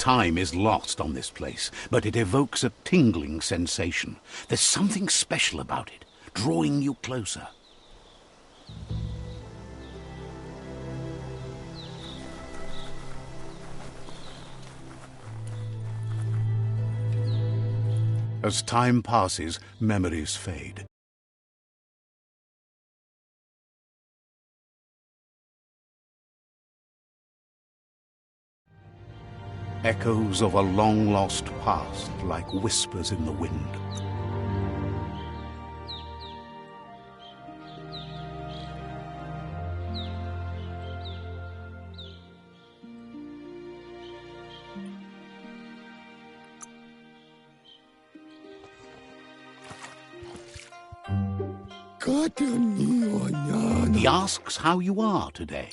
Time is lost on this place, but it evokes a tingling sensation. There's something special about it, drawing you closer. As time passes, memories fade. Echoes of a long-lost past, like whispers in the wind. He asks how you are today.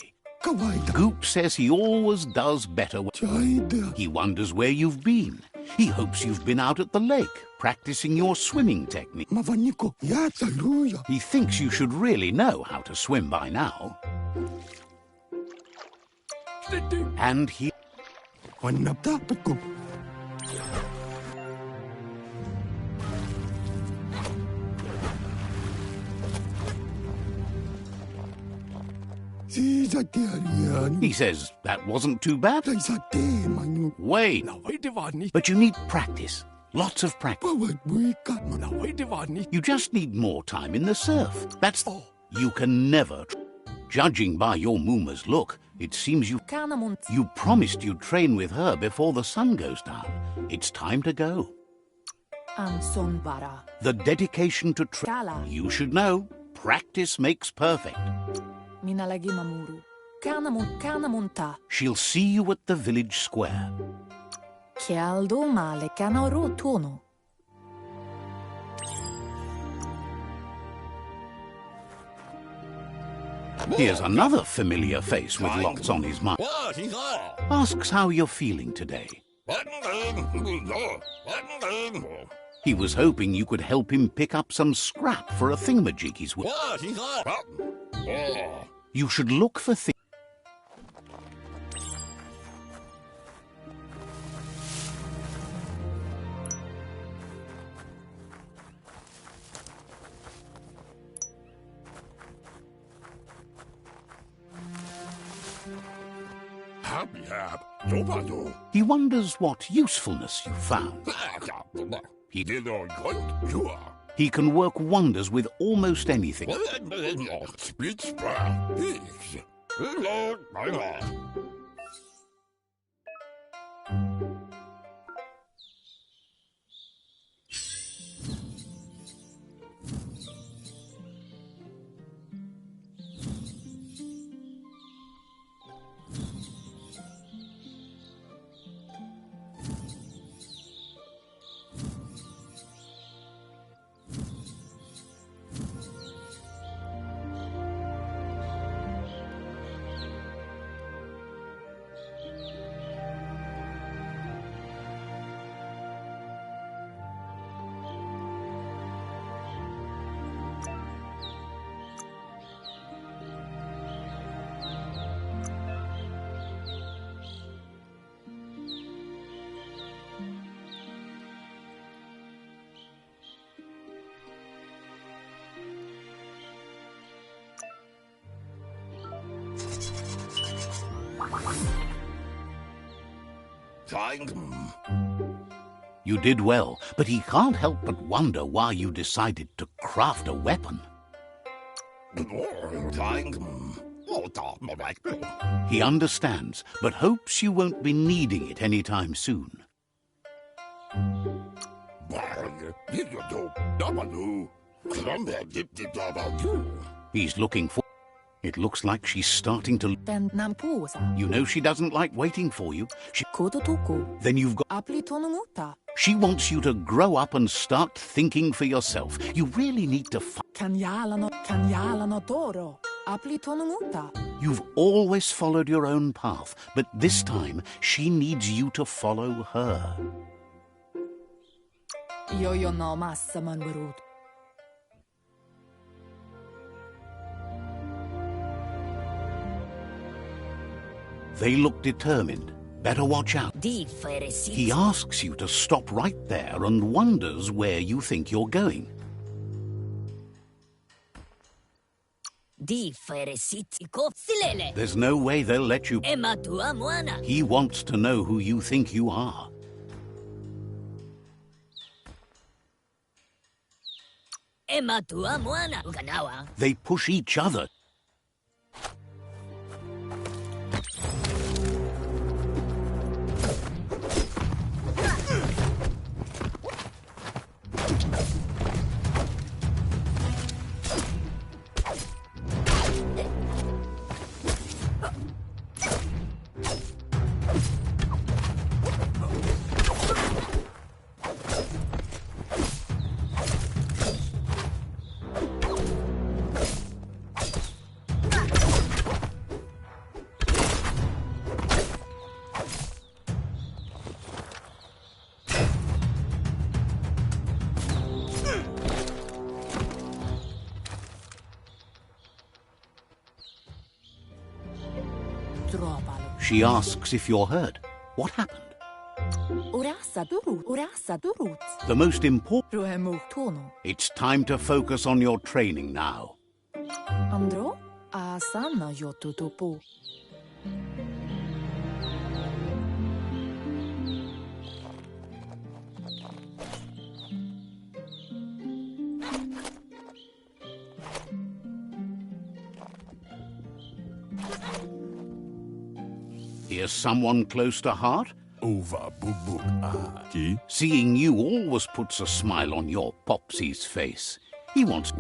Goop says he always does better. He wonders where you've been. He hopes you've been out at the lake, practicing your swimming technique. He thinks you should really know how to swim by now. And he... He says that wasn't too bad. Wait, but you need practice. Lots of practice. You just need more time in the surf. That's... You can never... Judging by your Mooma's look, it seems you promised you'd train with her before the sun goes down. It's time to go. The dedication to you should know, practice makes perfect. She'll see you at the village square. Here's another familiar face with lots on his mind. Asks how you're feeling today. He was hoping you could help him pick up some scrap for a thingamajig he's with. You should look for things. He wonders what usefulness you found. He can work wonders with almost anything. You did well, but he can't help but wonder why you decided to craft a weapon. He understands, but hopes you won't be needing it anytime soon. He's looking for... It looks like she's starting to... You know she doesn't like waiting for you. Then you've got... She wants you to grow up and start thinking for yourself. You really need to... You've always followed your own path, but this time she needs you to follow her. They look determined. Better watch out. He asks you to stop right there and wonders where you think you're going. There's no way they'll let you. He wants to know who you think you are. They push each other. She asks if you're hurt. What happened? The most important. It's time to focus on your training now. Here's someone close to heart. Seeing you always puts a smile on your Popsy's face. He wants.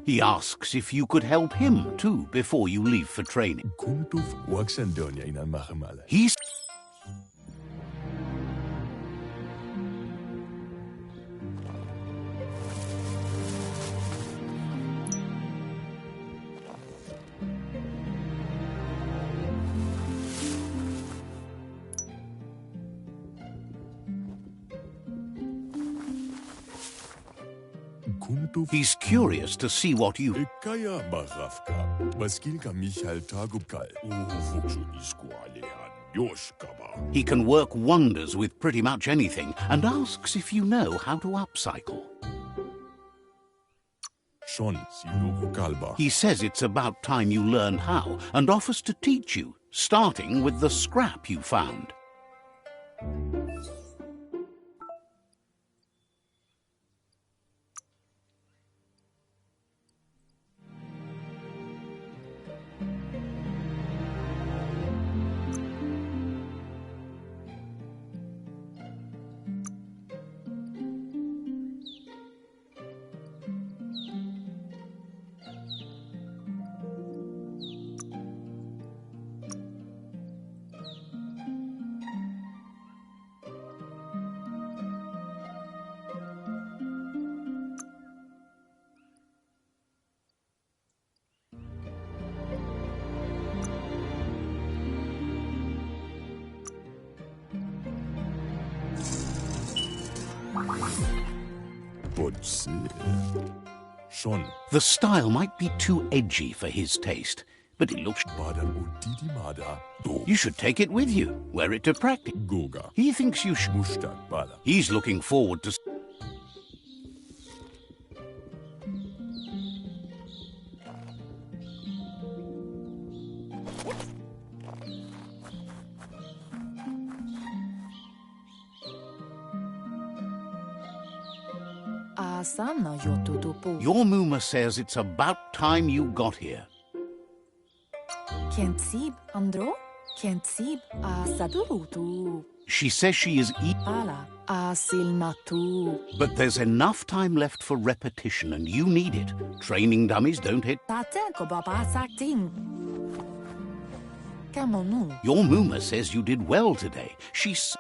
He asks if you could help him too before you leave for training. He's. He's curious to see what you... He can work wonders with pretty much anything and asks if you know how to upcycle. He says it's about time you learn how and offers to teach you, starting with the scrap you found. The style might be too edgy for his taste, but it looks... You should take it with you, wear it to practice. He thinks you should. He's looking forward to... Your Muma says it's about time you got here. She says she is but there's enough time left for repetition and you need it. Training dummies don't hit. Your Muma says you did well today. She's...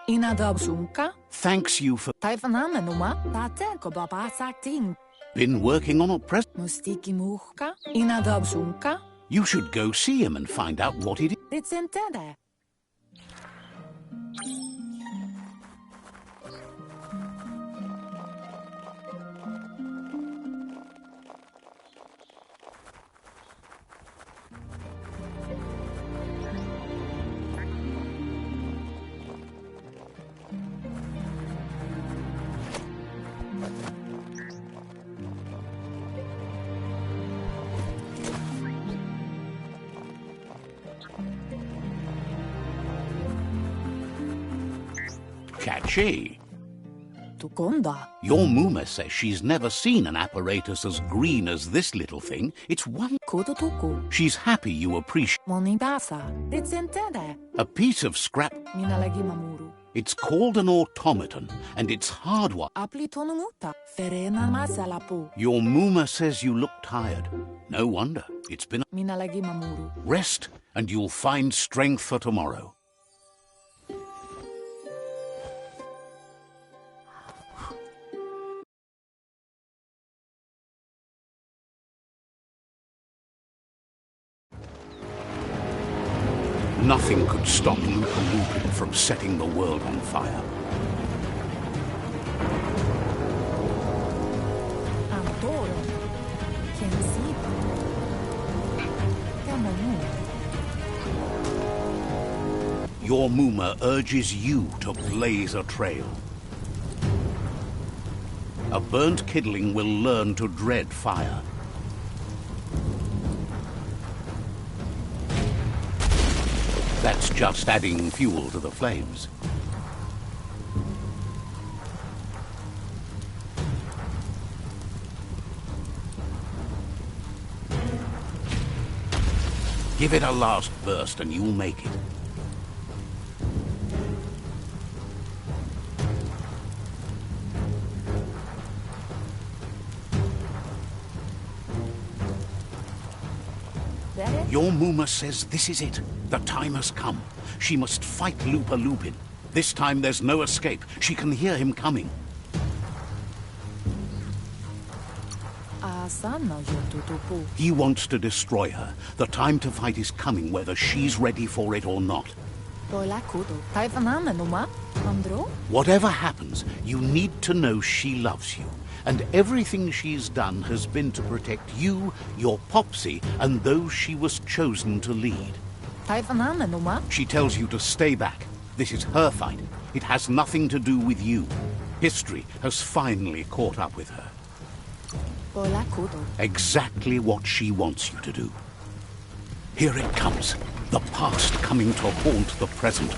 Thanks you for... Been working on a present. You should go see him and find out what it is. Catchy. Tukonda. Your Mooma says she's never seen an apparatus as green as this little thing. It's one. Kututuku. She's happy you appreciate Monibasa. Ditsentende. a piece of scrap. Minalagi mamuru. It's called an automaton, and it's hardwired. Apli tonumuta. Ferena masalapu. Your Mooma says you look tired. No wonder. It's been a Minalagi mamuru. rest, and you'll find strength for tomorrow. Nothing could stop Lupa Lupin from setting the world on fire. Antoro. Kensiba. Kamonu. Your Mooma urges you to blaze a trail. A burnt kidling will learn to dread fire. That's just adding fuel to the flames. Give it a last burst and you'll make it. Your Mooma says this is it. The time has come. She must fight Lupa Lupin. This time there's no escape. She can hear him coming. Asana yotutupu. He wants to destroy her. The time to fight is coming, whether she's ready for it or not. Toila kudo. Taifanana numa. Andro. Whatever happens, you need to know she loves you. And everything she's done has been to protect you, your Popsy, and those she was chosen to lead. Taifanana numa. She tells you to stay back. This is her fight. It has nothing to do with you. History has finally caught up with her. Toila kudo. Exactly what she wants you to do. Here it comes. The past coming to haunt the present.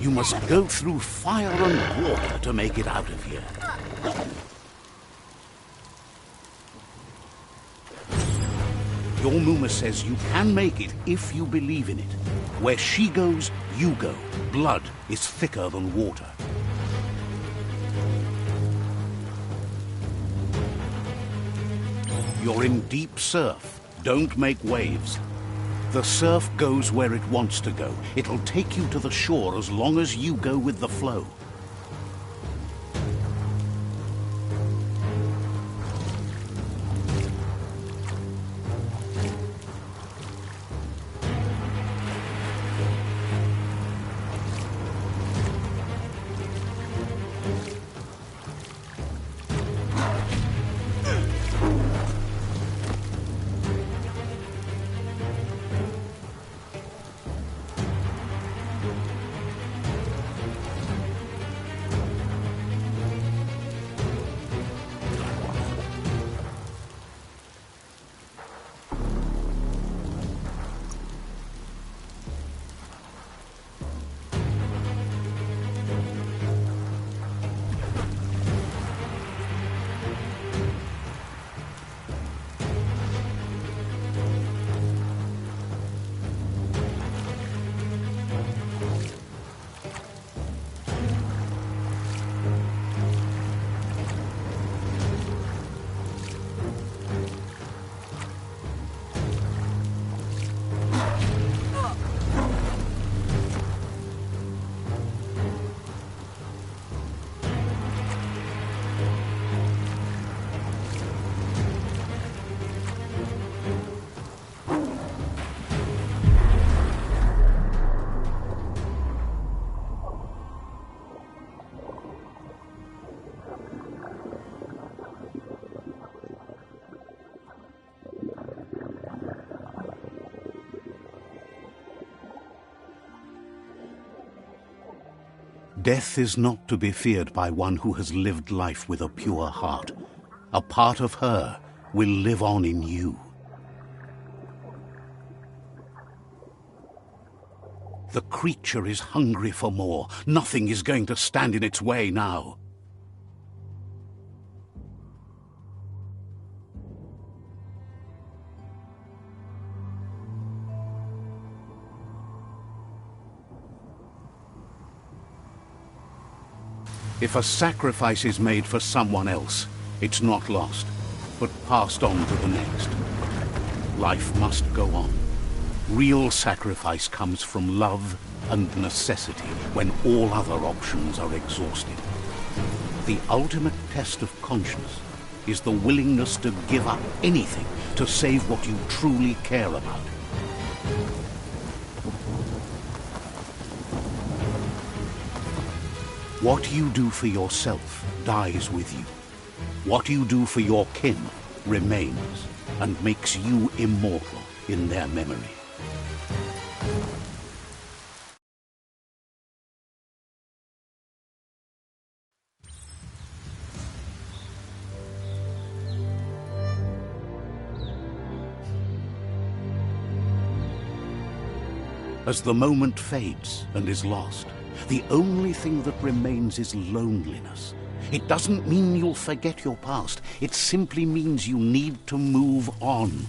You must go through fire and water to make it out of here. Your Mooma says you can make it if you believe in it. Where she goes, you go. Blood is thicker than water. You're in deep surf. Don't make waves. The surf goes where it wants to go. It'll take you to the shore as long as you go with the flow. Death is not to be feared by one who has lived life with a pure heart. A part of her will live on in you. The creature is hungry for more. Nothing is going to stand in its way now. If a sacrifice is made for someone else, it's not lost, but passed on to the next. Life must go on. Real sacrifice comes from love and necessity when all other options are exhausted. The ultimate test of conscience is the willingness to give up anything to save what you truly care about. What you do for yourself dies with you. What you do for your kin remains and makes you immortal in their memory. As the moment fades and is lost, the only thing that remains is loneliness. It doesn't mean you'll forget your past. It simply means you need to move on.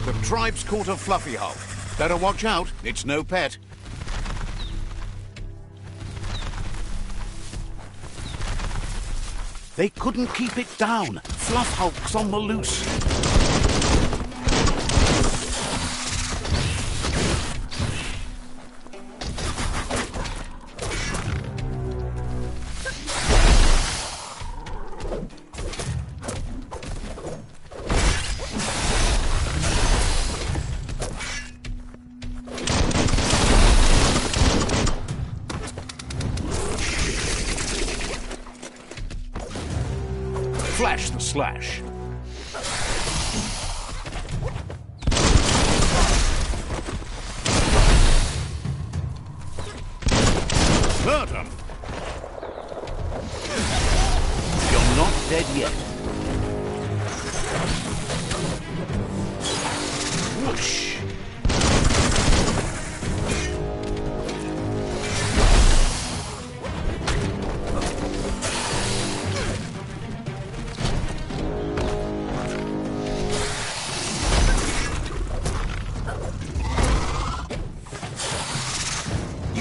The tribe's caught a fluffy hulk. Better watch out, it's no pet. They couldn't keep it down. Fluff hulk's on the loose. Flash the slash. Hurt him. You're not dead yet. Whoosh.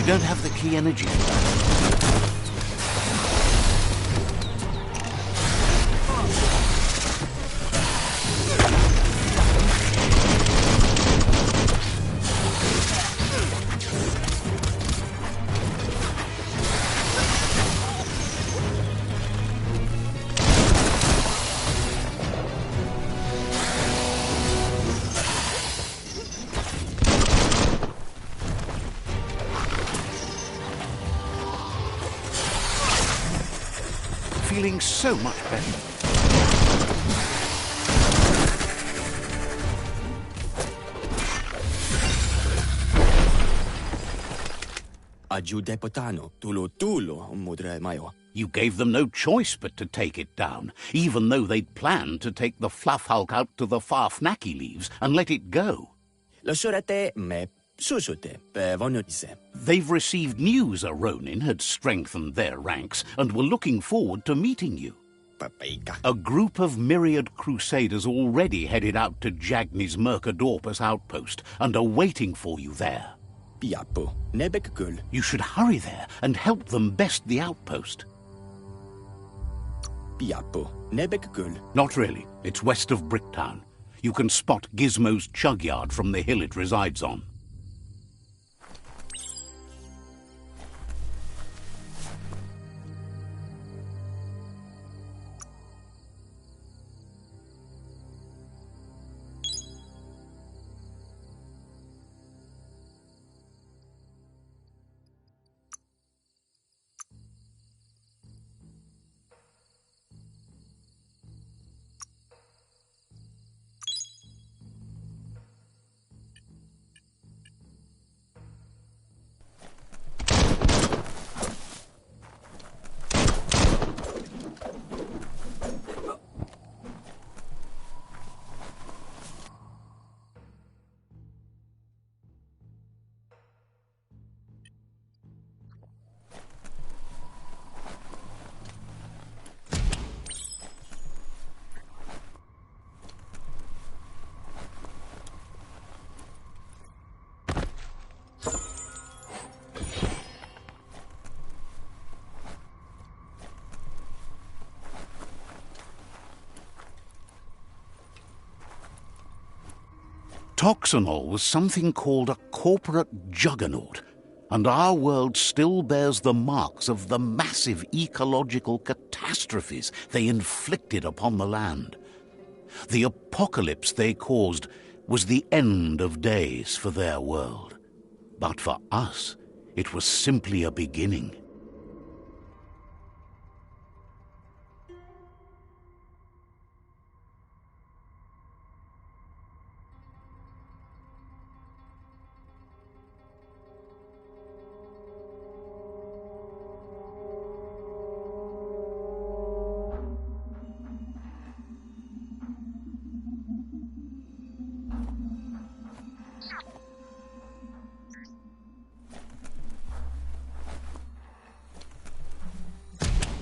don't have the key energy for that. Feeling so much better. Potano, tulo, mudre mayo. You gave them no choice but to take it down, even though they'd planned to take the fluff hulk out to the Farfnaki leaves and let it go. Lo surete me susute vonodise. They've received news a Ronin had strengthened their ranks and were looking forward to meeting you. A group of myriad crusaders already headed out to Jagni's Mercadorpus outpost and are waiting for you there. Piapo, nebekgul. You should hurry there and help them best the outpost. Piapo, nebekgul. Not really. It's west of Bricktown. You can spot Gizmo's chug yard from the hill it resides on. Toxanol was something called a corporate juggernaut, and our world still bears the marks of the massive ecological catastrophes they inflicted upon the land. The apocalypse they caused was the end of days for their world. But for us, it was simply a beginning.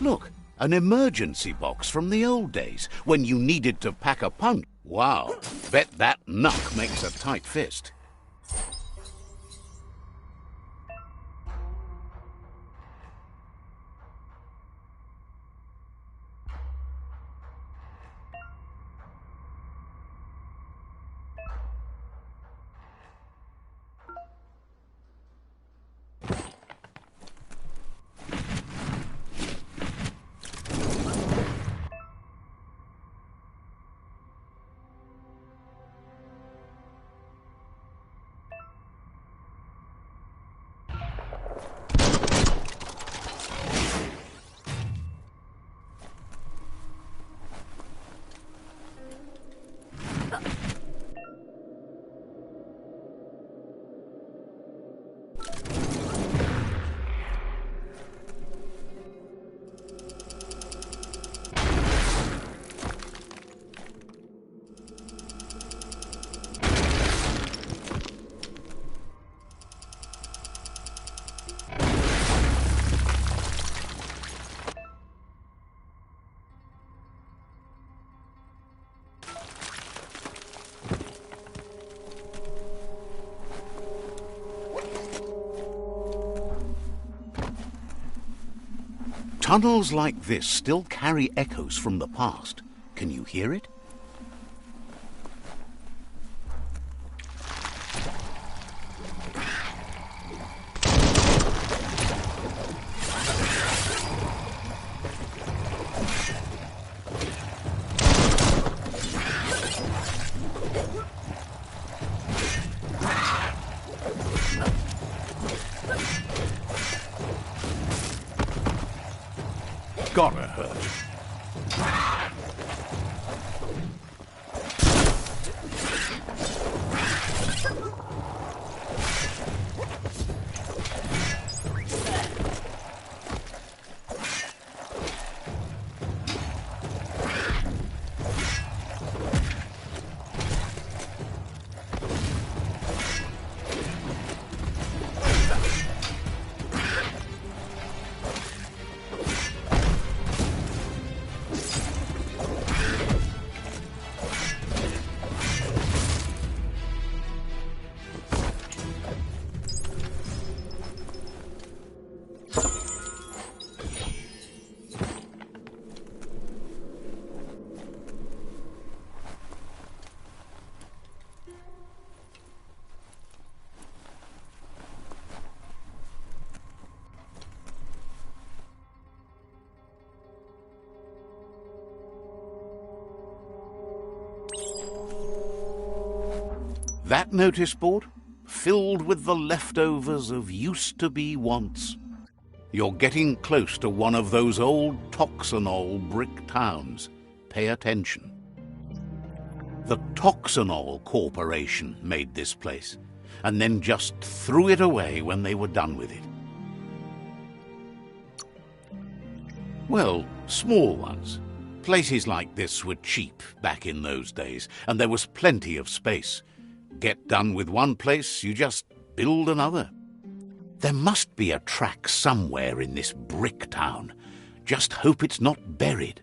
Look, an emergency box from the old days, when you needed to pack a punch. Wow, bet that knuck makes a tight fist. Tunnels like this still carry echoes from the past. Can you hear it? Gotta hurt. That notice board? Filled with the leftovers of used-to-be wants. You're getting close to one of those old Toxanol brick towns. Pay attention. The Toxanol Corporation made this place, and then just threw it away when they were done with it. Well, small ones. Places like this were cheap back in those days, and there was plenty of space. Get done with one place, you just build another. There must be a track somewhere in this brick town. Just hope it's not buried.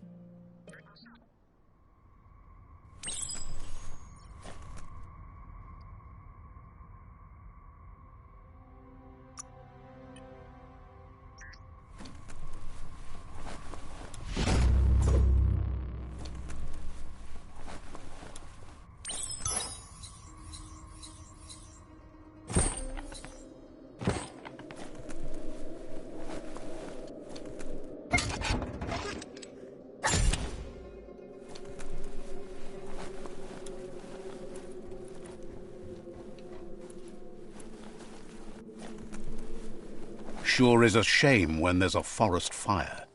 Sure is a shame when there's a forest fire.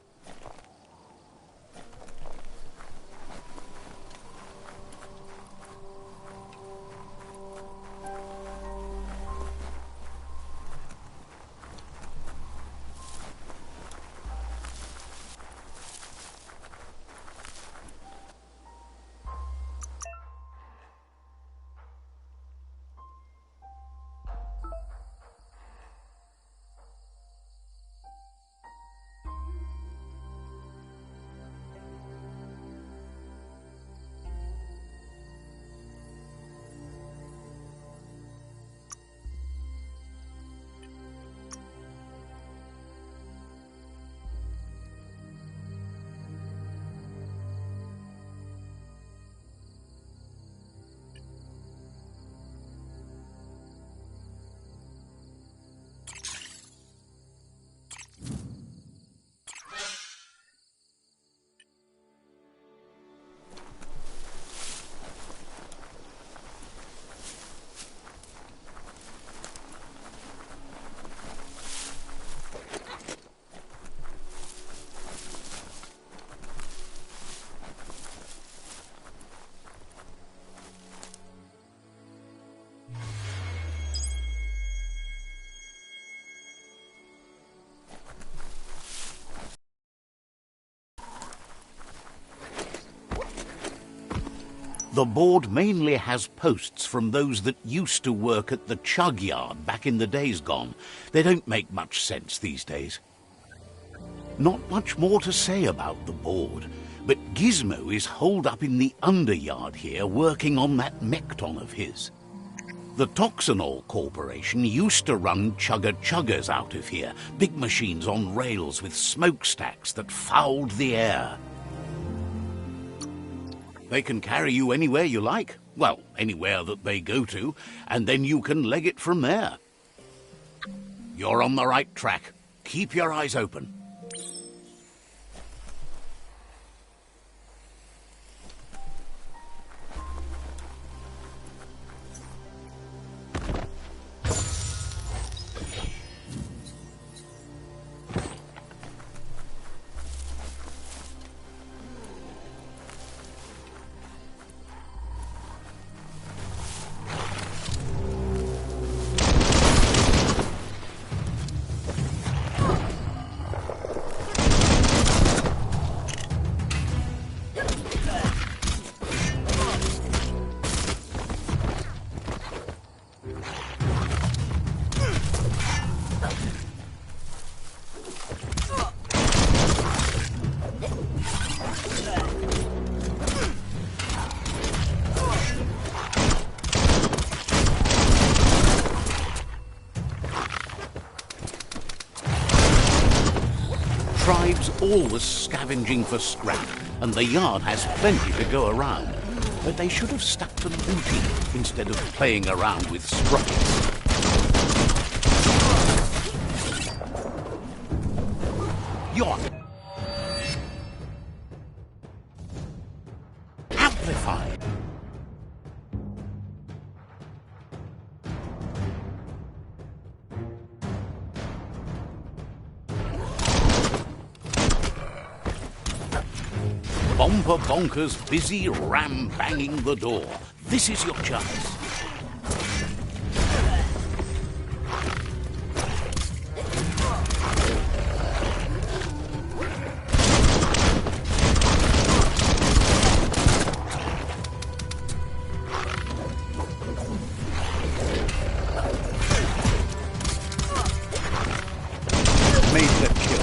The board mainly has posts from those that used to work at the chug yard back in the days gone. They don't make much sense these days. Not much more to say about the board, but Gizmo is holed up in the underyard here working on that mekton of his. The Toxanol Corporation used to run chugger-chuggers out of here, big machines on rails with smokestacks that fouled the air. They can carry you anywhere you like, well, anywhere that they go to, and then you can leg it from there. You're on the right track. Keep your eyes open. Tribes always scavenging for scrap, and the yard has plenty to go around. But they should have stuck to looting instead of playing around with sprockets. You're amplified. Bomper Bonkers busy ram-banging the door. This is your chance. Made the kill.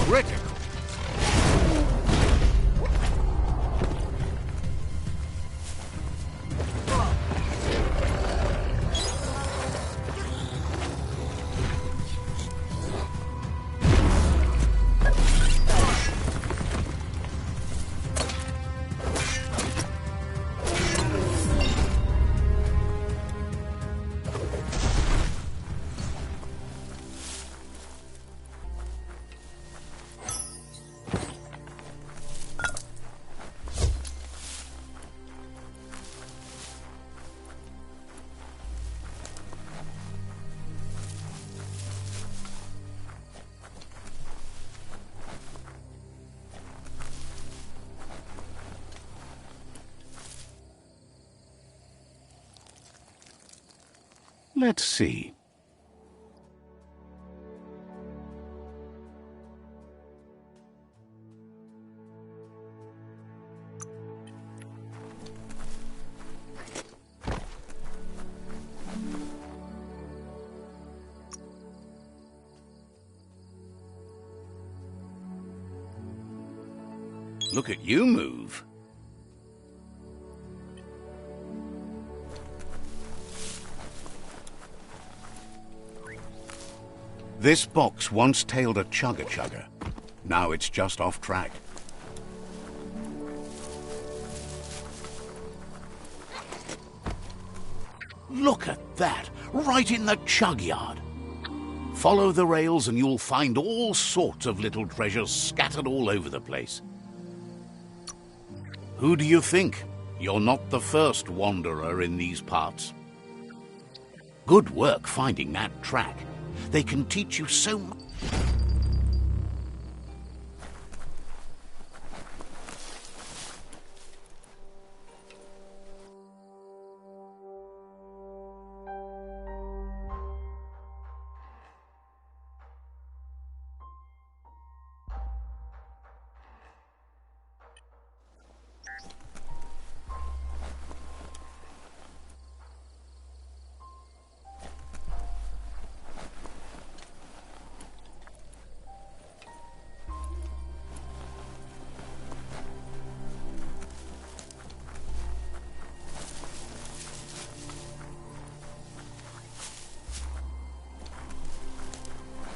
Critical. Let's see. Look at you move. This box once tailed a chugger-chugger. Now it's just off track. Look at that, right in the chug yard. Follow the rails and you'll find all sorts of little treasures scattered all over the place. Who do you think? You're not the first wanderer in these parts. Good work finding that track. They can teach you so much.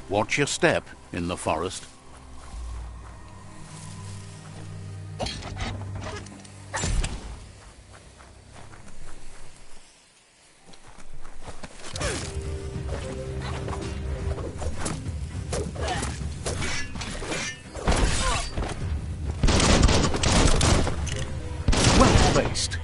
Watch your step in the forest. Well placed.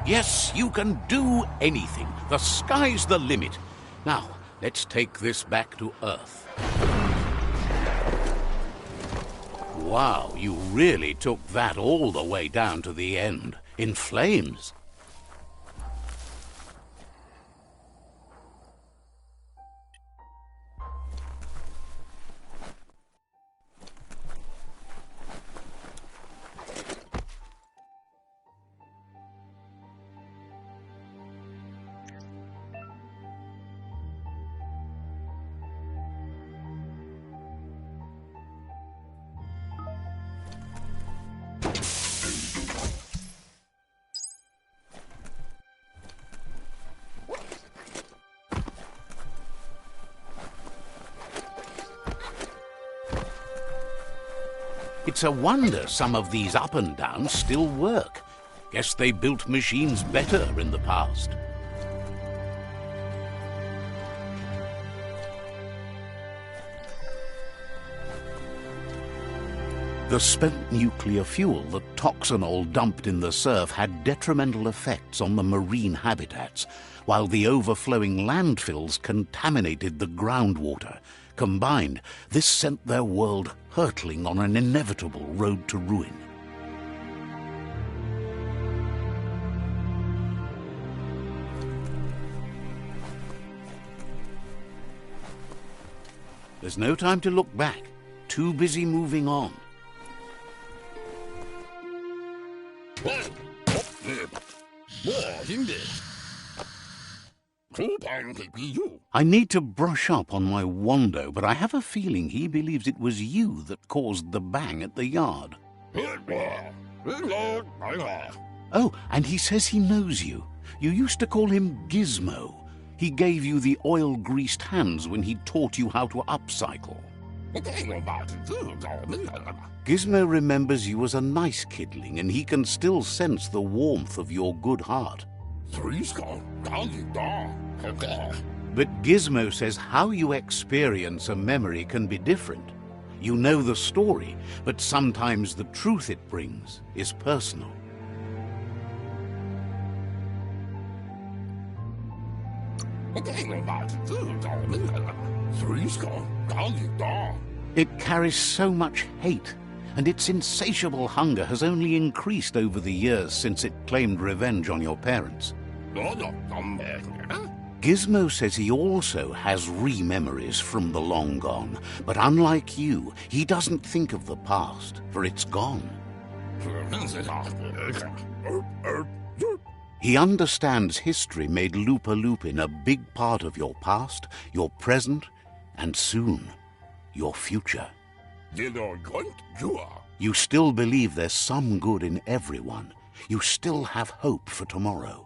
Yes, you can do anything. The sky's the limit. Now, let's take this back to Earth. Wow, you really took that all the way down to the end, in flames. It's a wonder some of these up and downs still work. Guess they built machines better in the past. The spent nuclear fuel that Toxanol dumped in the surf had detrimental effects on the marine habitats, while the overflowing landfills contaminated the groundwater. Combined, this sent their world hurtling on an inevitable road to ruin. There's no time to look back. Too busy moving on. I need to brush up on my Wando, but I have a feeling he believes it was you that caused the bang at the yard. Oh, and he says he knows you. You used to call him Gizmo. He gave you the oil-greased hands when he taught you how to upcycle. Gizmo remembers you as a nice kidling, and he can still sense the warmth of your good heart. But Gizmo says how you experience a memory can be different. You know the story, but sometimes the truth it brings is personal. It carries so much hate, and its insatiable hunger has only increased over the years since it claimed revenge on your parents. Gizmo says he also has re-memories from the long gone, but unlike you, he doesn't think of the past, for it's gone. He understands history made Lupa Lupin a big part of your past, your present, and soon, your future. You still believe there's some good in everyone. You still have hope for tomorrow.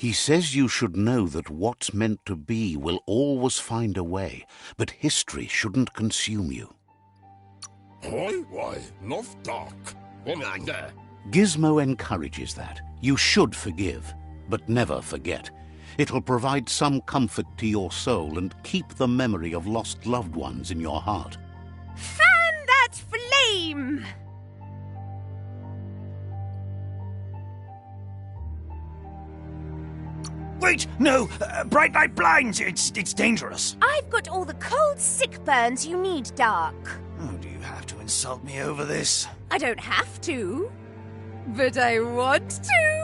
He says you should know that what's meant to be will always find a way, but history shouldn't consume you. Gizmo encourages that. You should forgive, but never forget. It'll provide some comfort to your soul and keep the memory of lost loved ones in your heart. Fan that flame! Wait, no! Bright light blinds! It's dangerous! I've got all the cold sick burns you need, Dark. Oh, do you have to insult me over this? I don't have to, but I want to.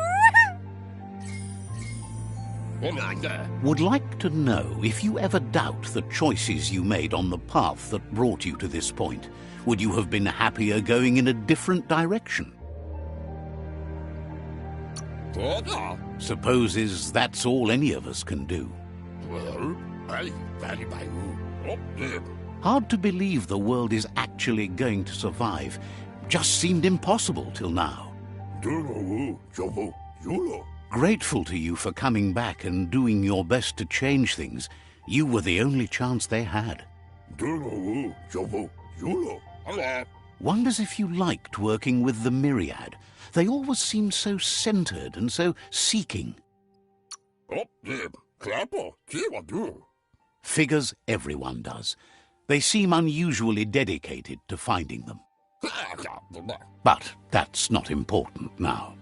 Would like to know if you ever doubt the choices you made on the path that brought you to this point. Would you have been happier going in a different direction? Supposes that's all any of us can do. Hard to believe the world is actually going to survive. Just seemed impossible till now. Grateful to you for coming back and doing your best to change things. You were the only chance they had. Wonders if you liked working with the Myriad. They always seemed so centered and so seeking. Figures everyone does. They seem unusually dedicated to finding them. But that's not important now.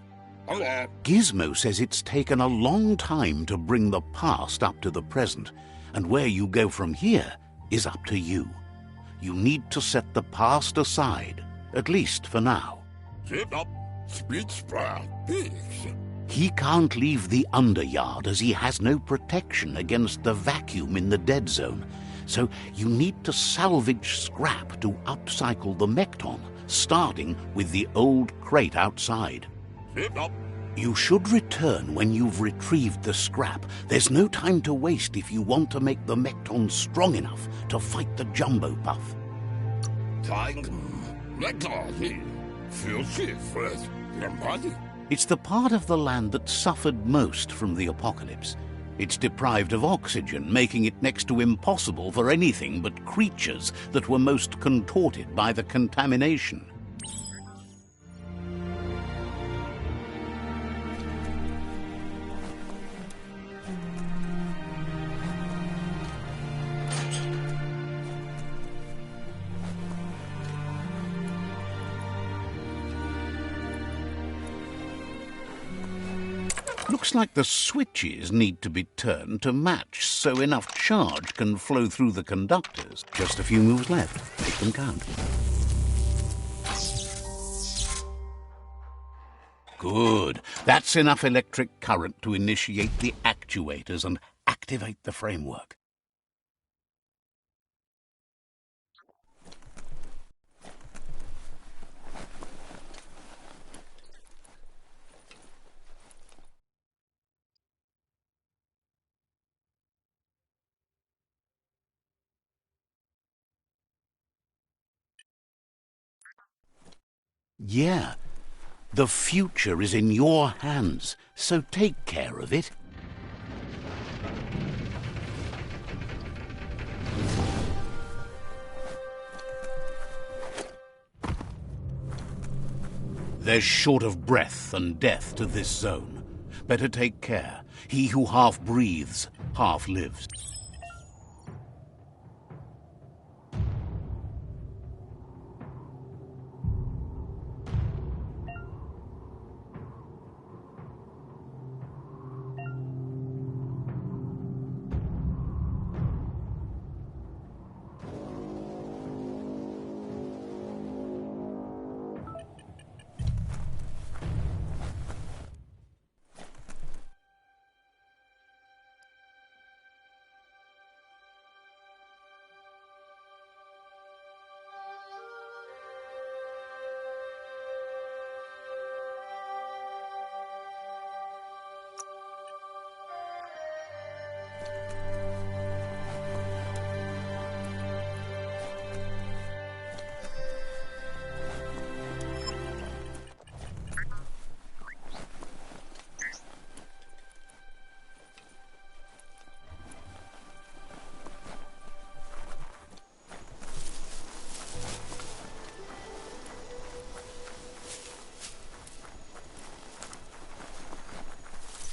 Gizmo says it's taken a long time to bring the past up to the present, and where you go from here is up to you. You need to set the past aside, at least for now. He can't leave the underyard as he has no protection against the vacuum in the dead zone, so you need to salvage scrap to upcycle the Mekton, starting with the old crate outside. You should return when you've retrieved the scrap. There's no time to waste if you want to make the Mekton strong enough to fight the Jumbo Puff. It's the part of the land that suffered most from the apocalypse. It's deprived of oxygen, making it next to impossible for anything but creatures that were most contorted by the contamination. Looks like the switches need to be turned to match so enough charge can flow through the conductors. Just a few moves left. Make them count. Good. That's enough electric current to initiate the actuators and activate the framework. Yeah, the future is in your hands, so take care of it. There's short of breath and death to this zone. Better take care. He who half breathes, half lives.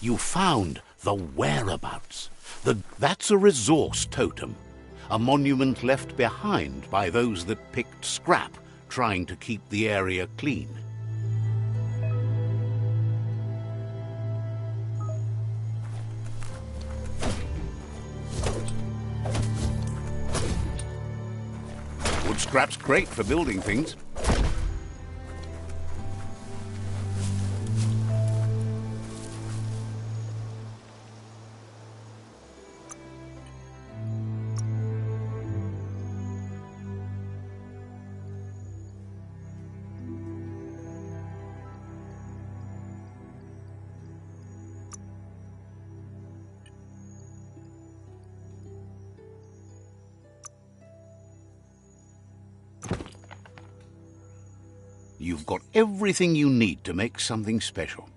You found the whereabouts. That's a resource totem, a monument left behind by those that picked scrap, trying to keep the area clean. Wood scrap's great for building things. You've got everything you need to make something special.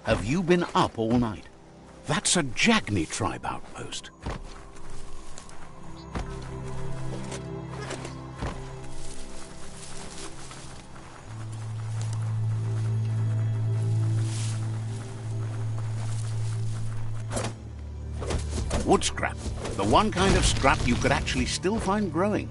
Have you been up all night? That's a Jagni tribe outpost. Wood scrap. The one kind of scrap you could actually still find growing.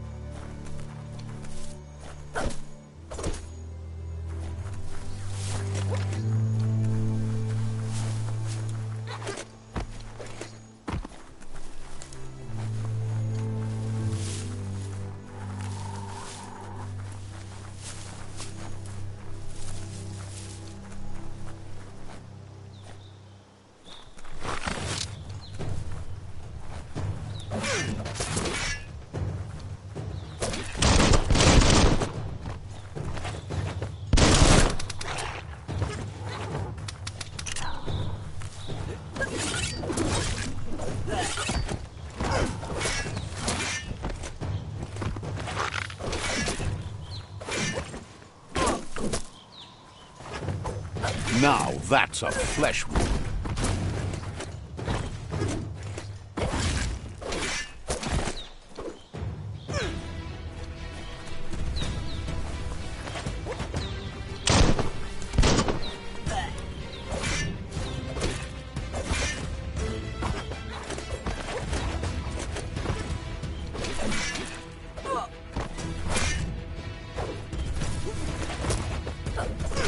Now that's a flesh wound.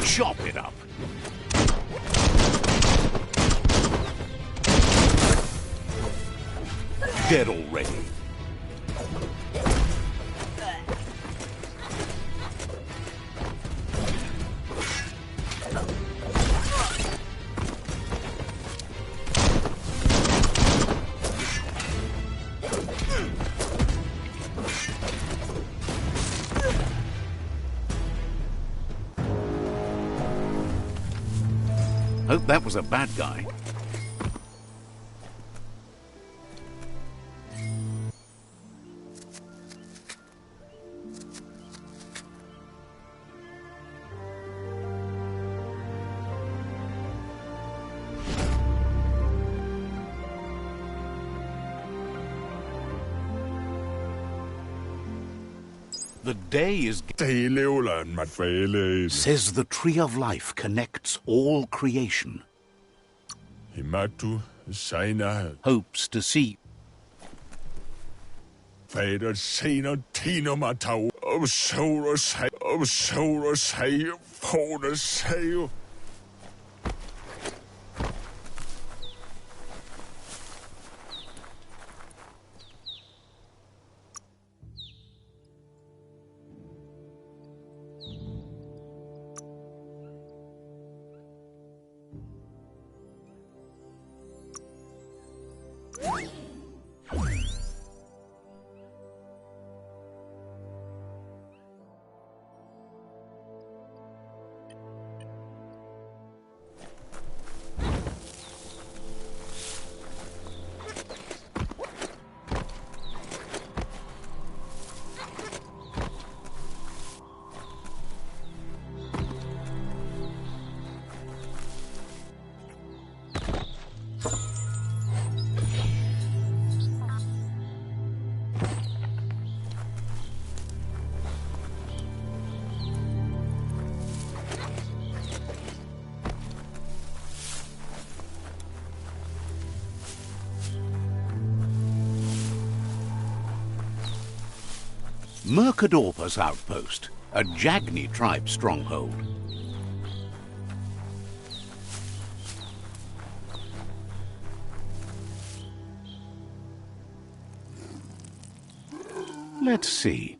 Chop it up. Dead already. Hope that was a bad guy. The day is... Says the Tree of Life connects all creation. Hopes to see... Mercadorpa's outpost, a Jagni tribe stronghold. Let's see.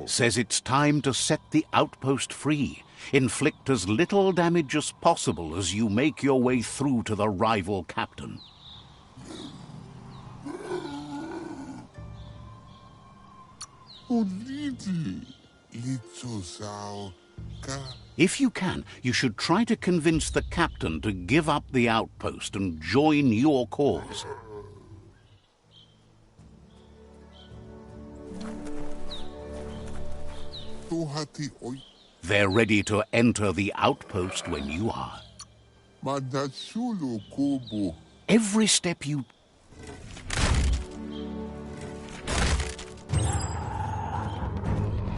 Says it's time to set the outpost free. Inflict as little damage as possible as you make your way through to the rival captain. If you can, you should try to convince the captain to give up the outpost and join your cause. They're ready to enter the outpost when you are. Every step you...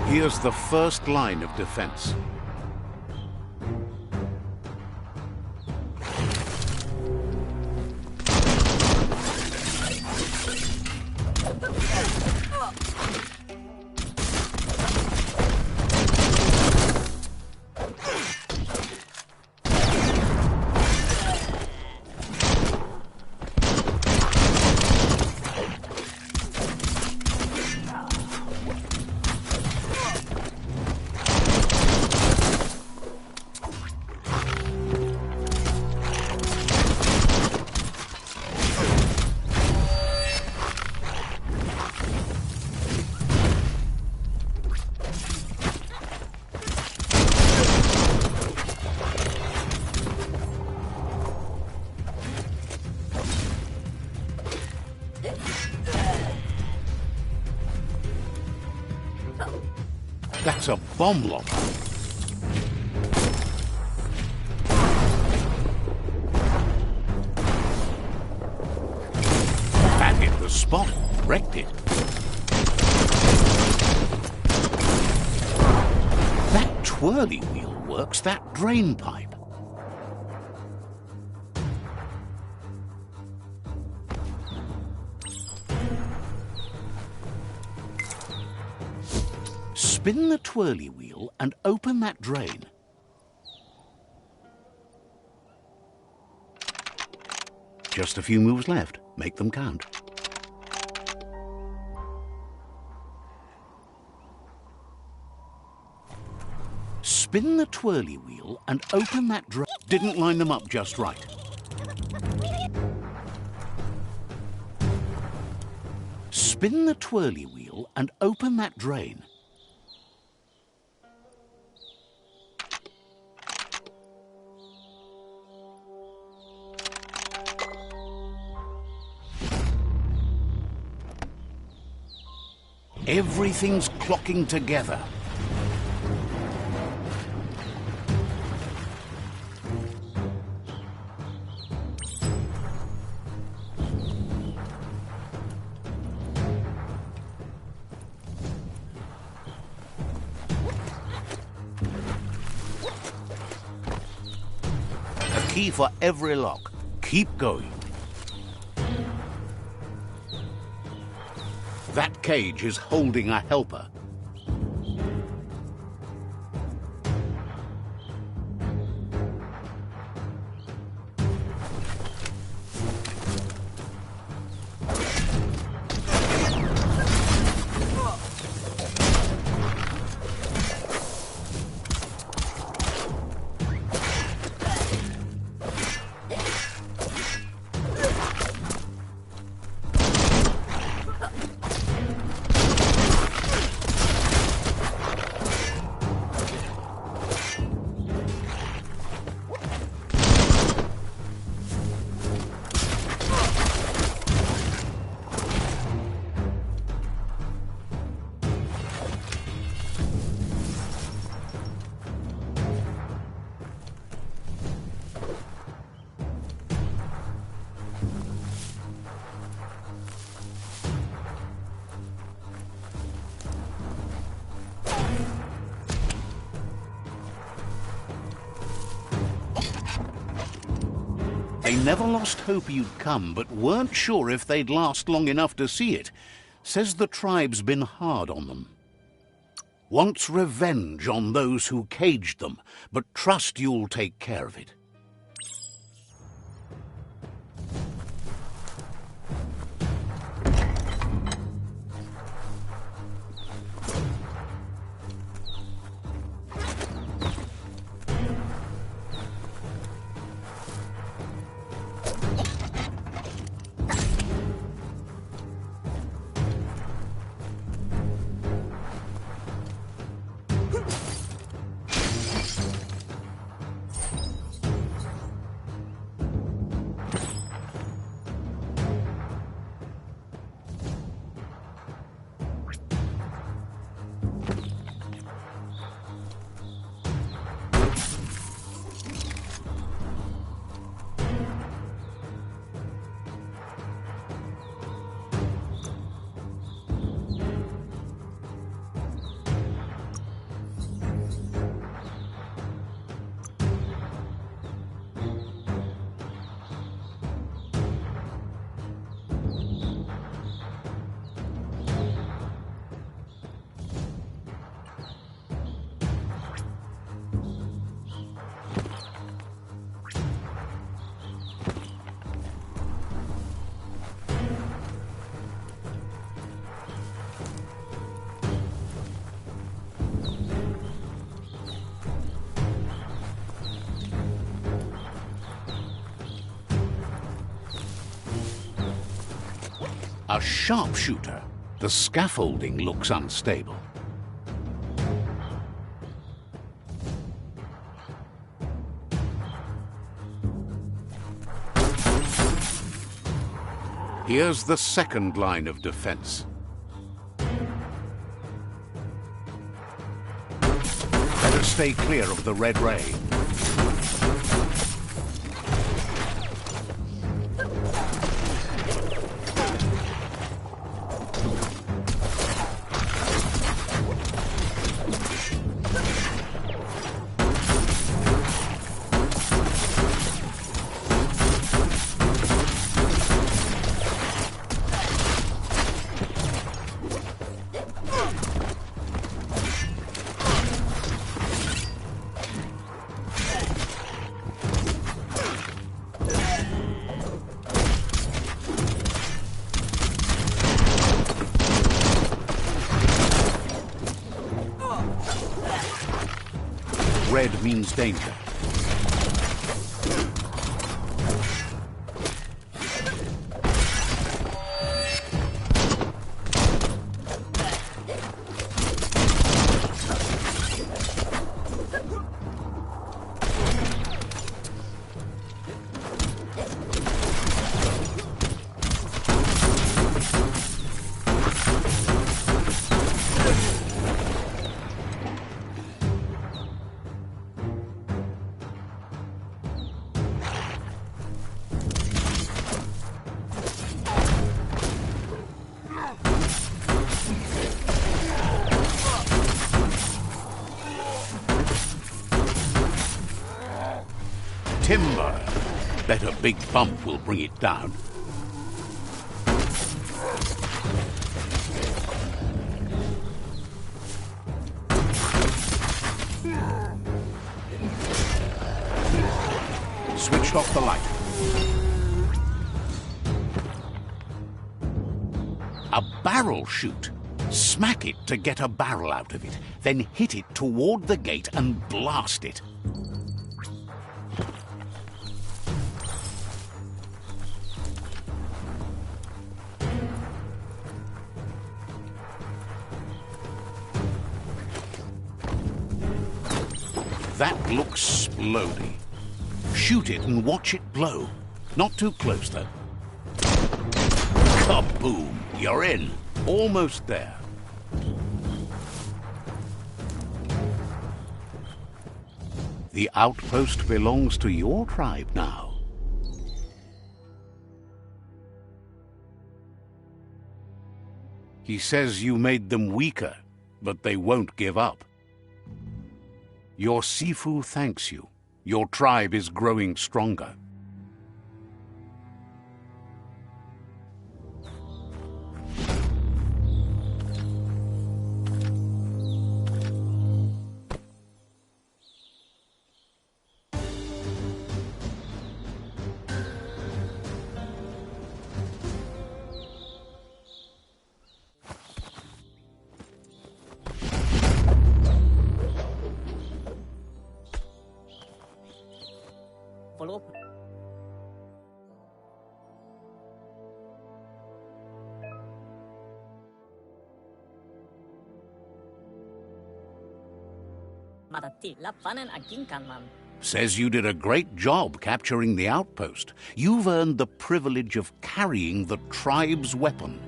Here's the first line of defense. That's a bomb lock. That hit the spot, wrecked it. That twirly wheel works that drain pipe. Spin the twirly wheel and open that drain. Just a few moves left. Make them count. Spin the twirly wheel and open that drain. Didn't line them up just right. Spin the twirly wheel and open that drain. Everything's clocking together. A key for every lock. Keep going. That cage is holding a helper. never lost hope you'd come, but weren't sure if they'd last long enough to see it. Says the tribe's been hard on them. Wants revenge on those who caged them, but trust you'll take care of it. A sharpshooter. The scaffolding looks unstable. Here's the second line of defense. Better stay clear of the red ray. Red means danger. Timber. Bet a big bump will bring it down. Switched off the light. A barrel shoot. Smack it to get a barrel out of it, then hit it toward the gate and blast it. That looks splody. Shoot it and watch it blow. Not too close, though. Kaboom! You're in. Almost there. The outpost belongs to your tribe now. He says you made them weaker, but they won't give up. Your Sifu thanks you. Your tribe is growing stronger. Says you did a great job capturing the outpost. You've earned the privilege of carrying the tribe's weapon.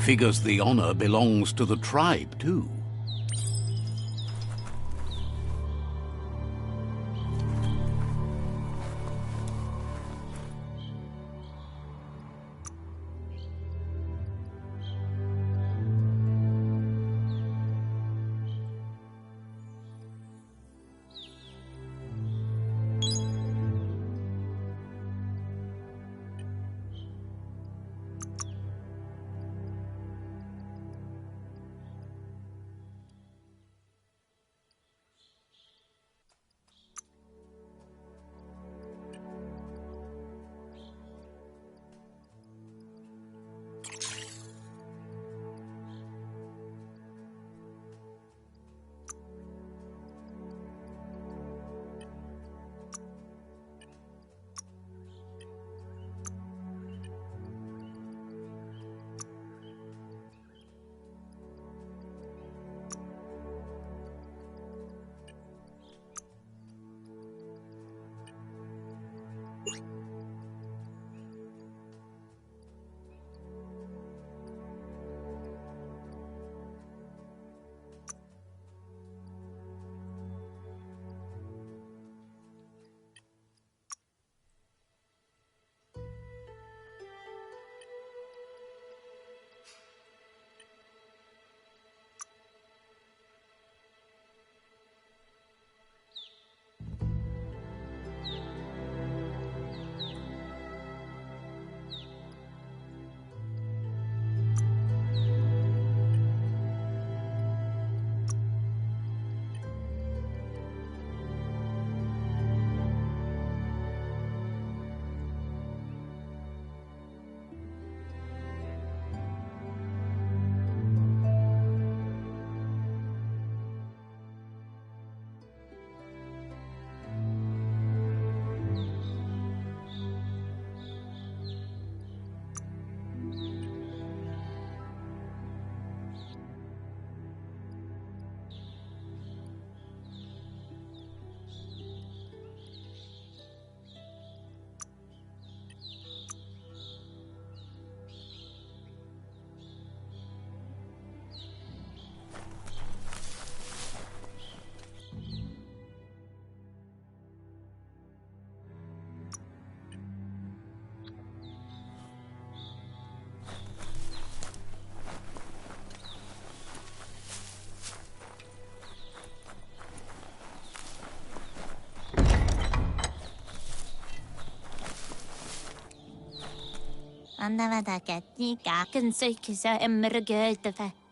Figures the honor belongs to the tribe, too.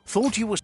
Thought you were...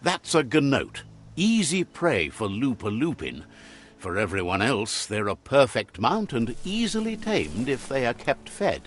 That's a gnote. Easy prey for Lupin. For everyone else, they're a perfect mount and easily tamed if they are kept fed.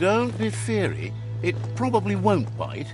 Don't be feary. It probably won't bite.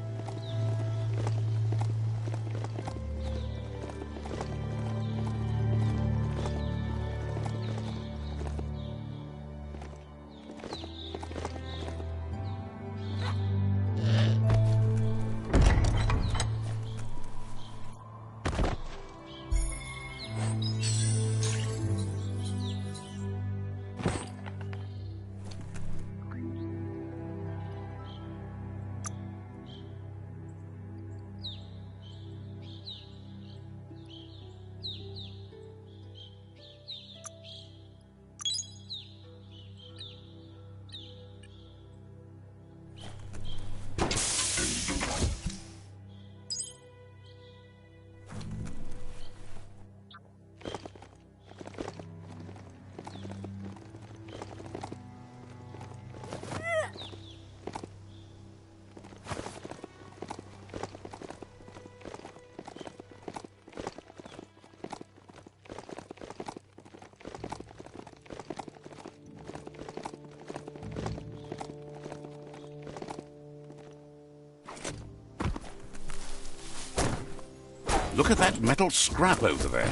Look at that metal scrap over there.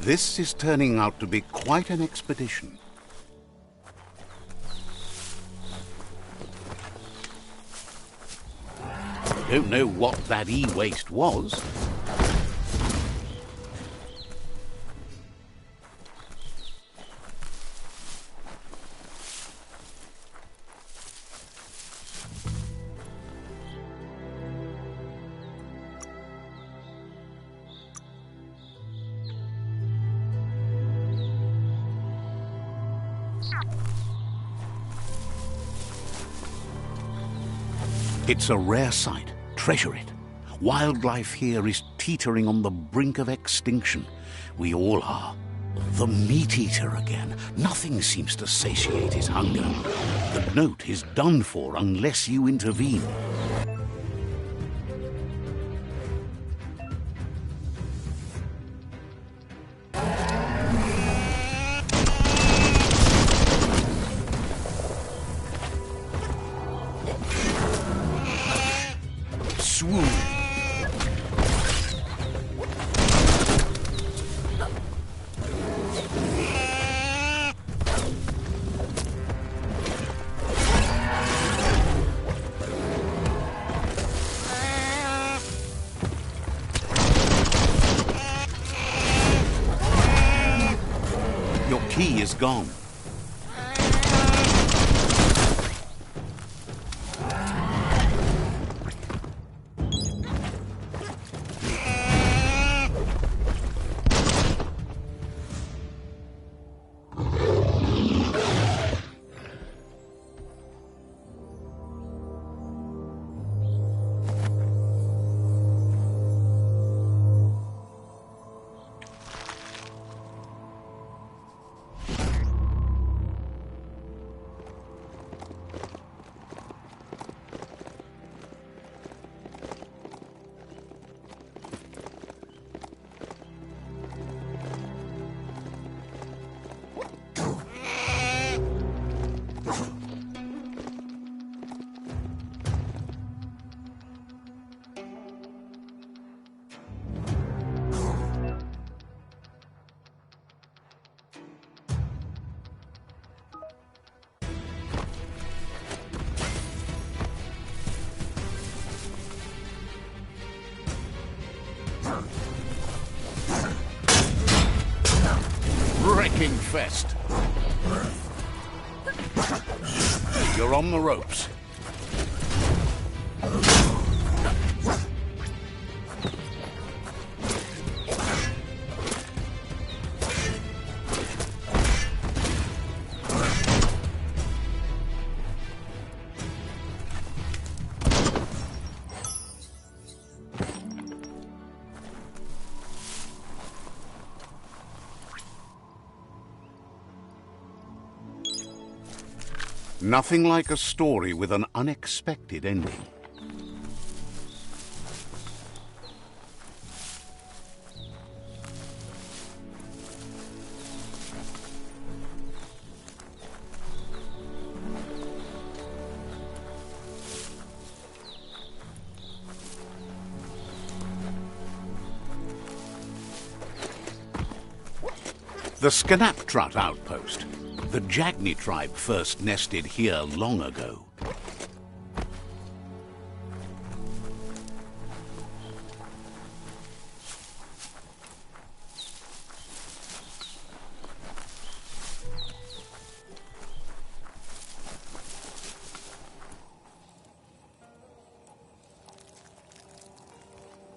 This is turning out to be quite an expedition. Don't know what that e-waste was. It's a rare sight. Treasure it. Wildlife here is teetering on the brink of extinction. We all are. The meat-eater again. Nothing seems to satiate his hunger. The note is done for unless you intervene. Swoon. Your key is gone. King Fest. You're on the ropes. Nothing like a story with an unexpected ending. The Scanaptrut outpost. The Jagni tribe first nested here long ago.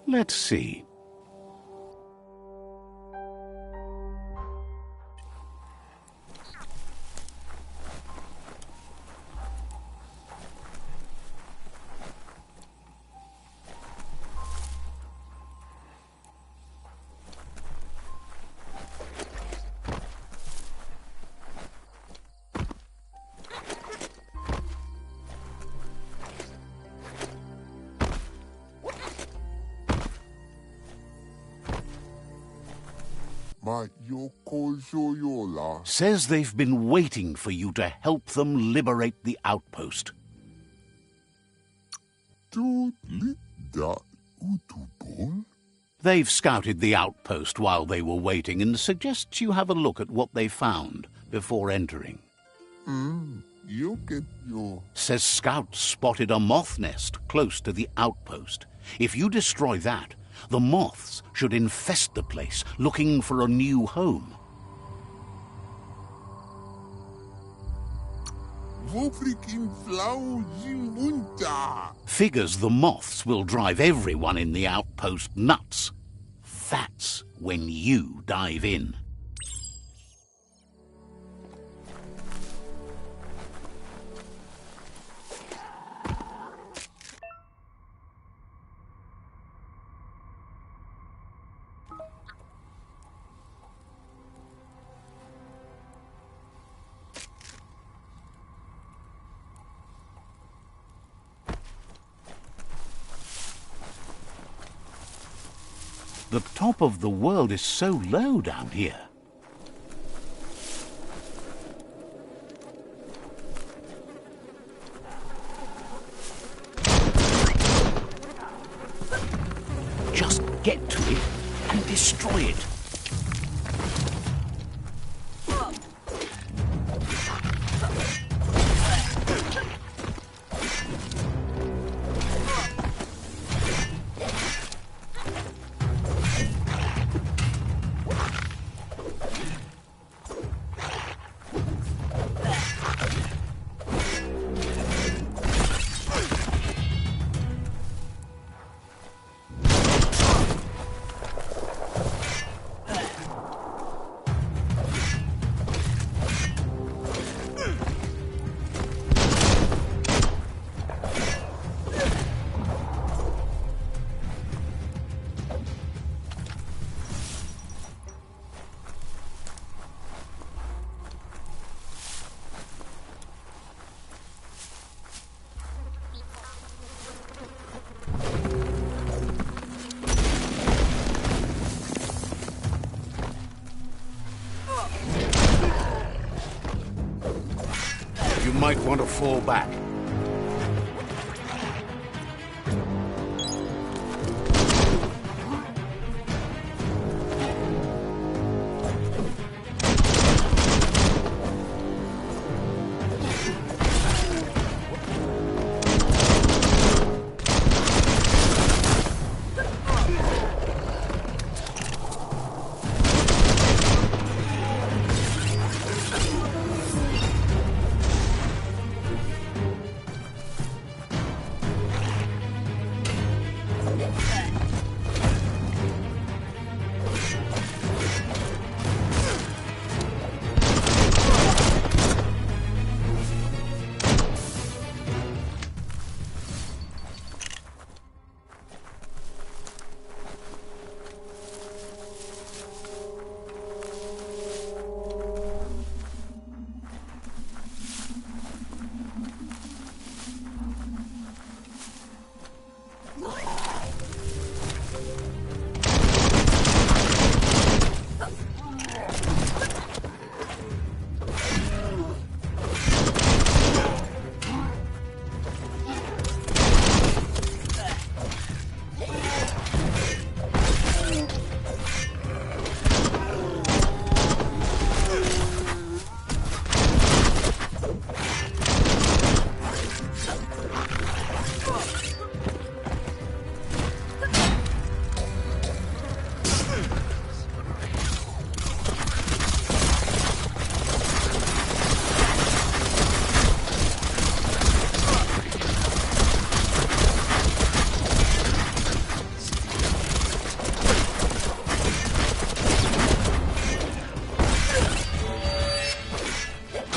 Let's see. Says they've been waiting for you to help them liberate the outpost. They've scouted the outpost while they were waiting and suggests you have a look at what they found before entering. Says scouts spotted a moth nest close to the outpost. If you destroy that, the moths should infest the place, looking for a new home. Figures the moths will drive everyone in the outpost nuts. That's when you dive in. The top of the world is so low down here. Just get to it and destroy it. You might want to fall back.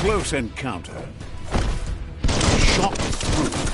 Close encounter. Shot through.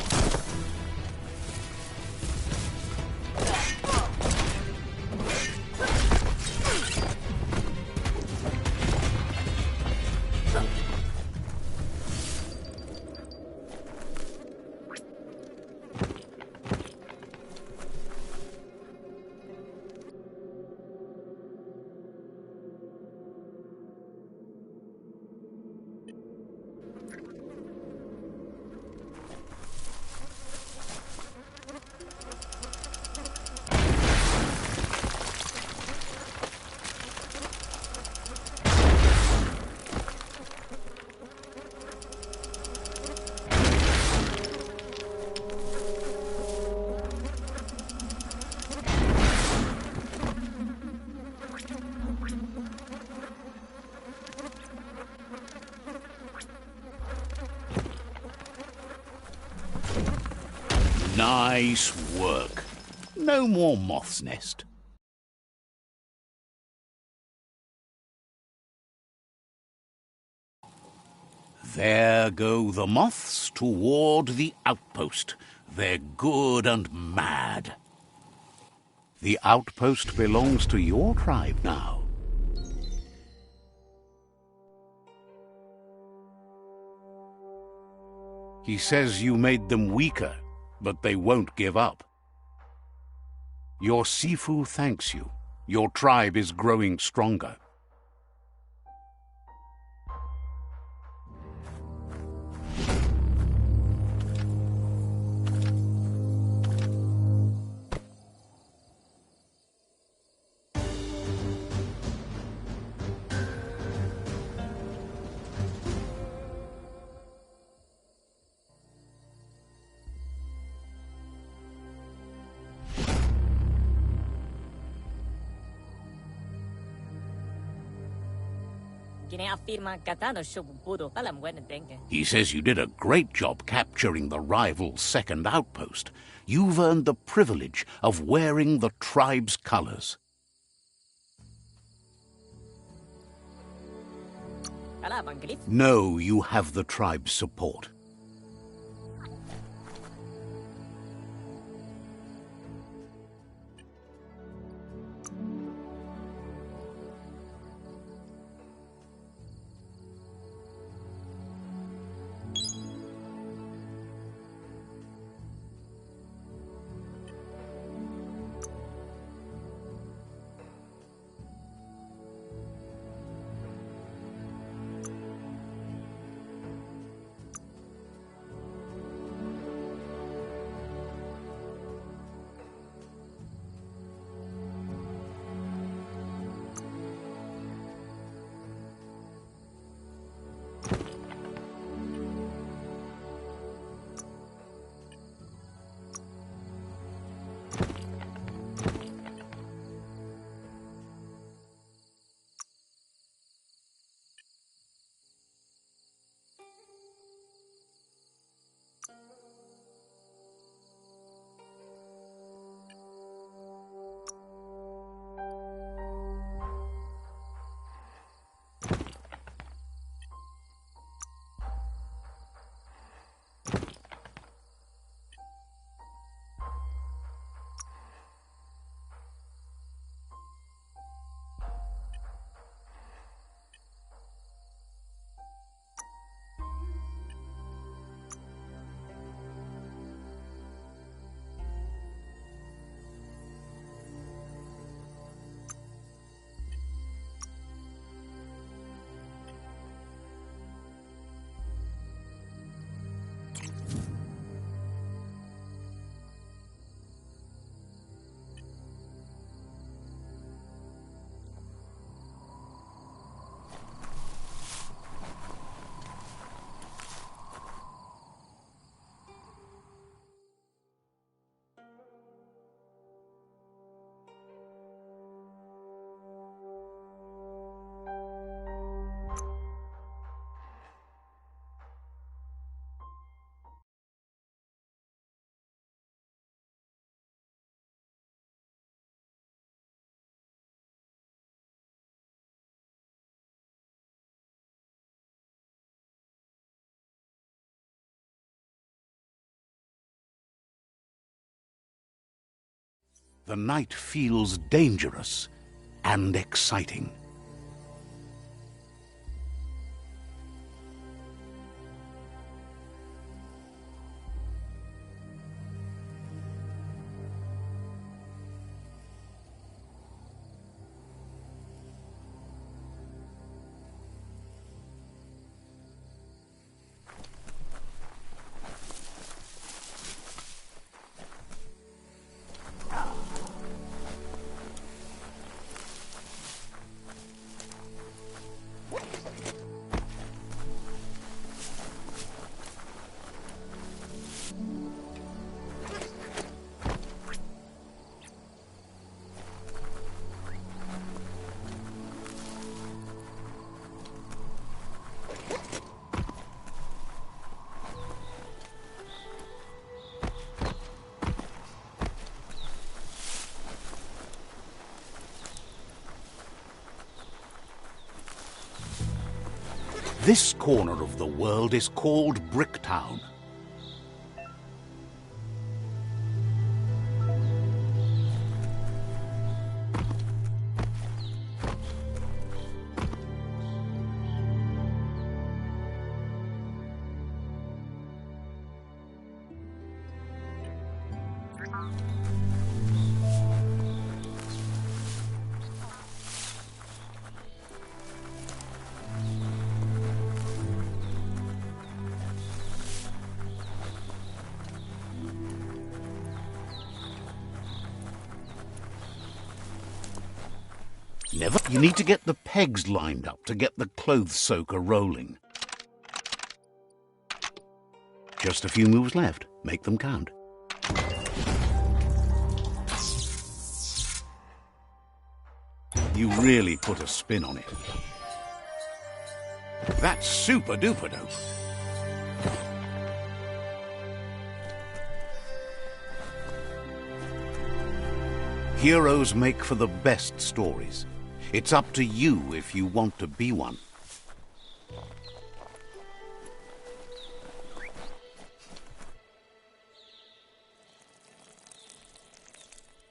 Nice work. No more moth's nest. There go the moths toward the outpost. They're good and mad. The outpost belongs to your tribe now. He says you made them weaker, but they won't give up. Your Sifu thanks you. Your tribe is growing stronger. He says you did a great job capturing the rival's second outpost. You've earned the privilege of wearing the tribe's colors. Know you have the tribe's support. The night feels dangerous and exciting. This corner of the world is called Bricktown. You need to get the pegs lined up to get the clothes soaker rolling. Just a few moves left. Make them count. You really put a spin on it. That's super duper dope. Heroes make for the best stories. It's up to you if you want to be one.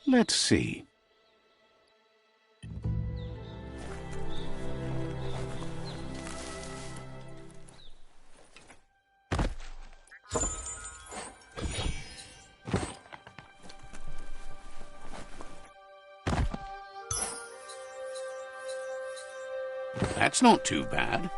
Let's see. That's not too bad.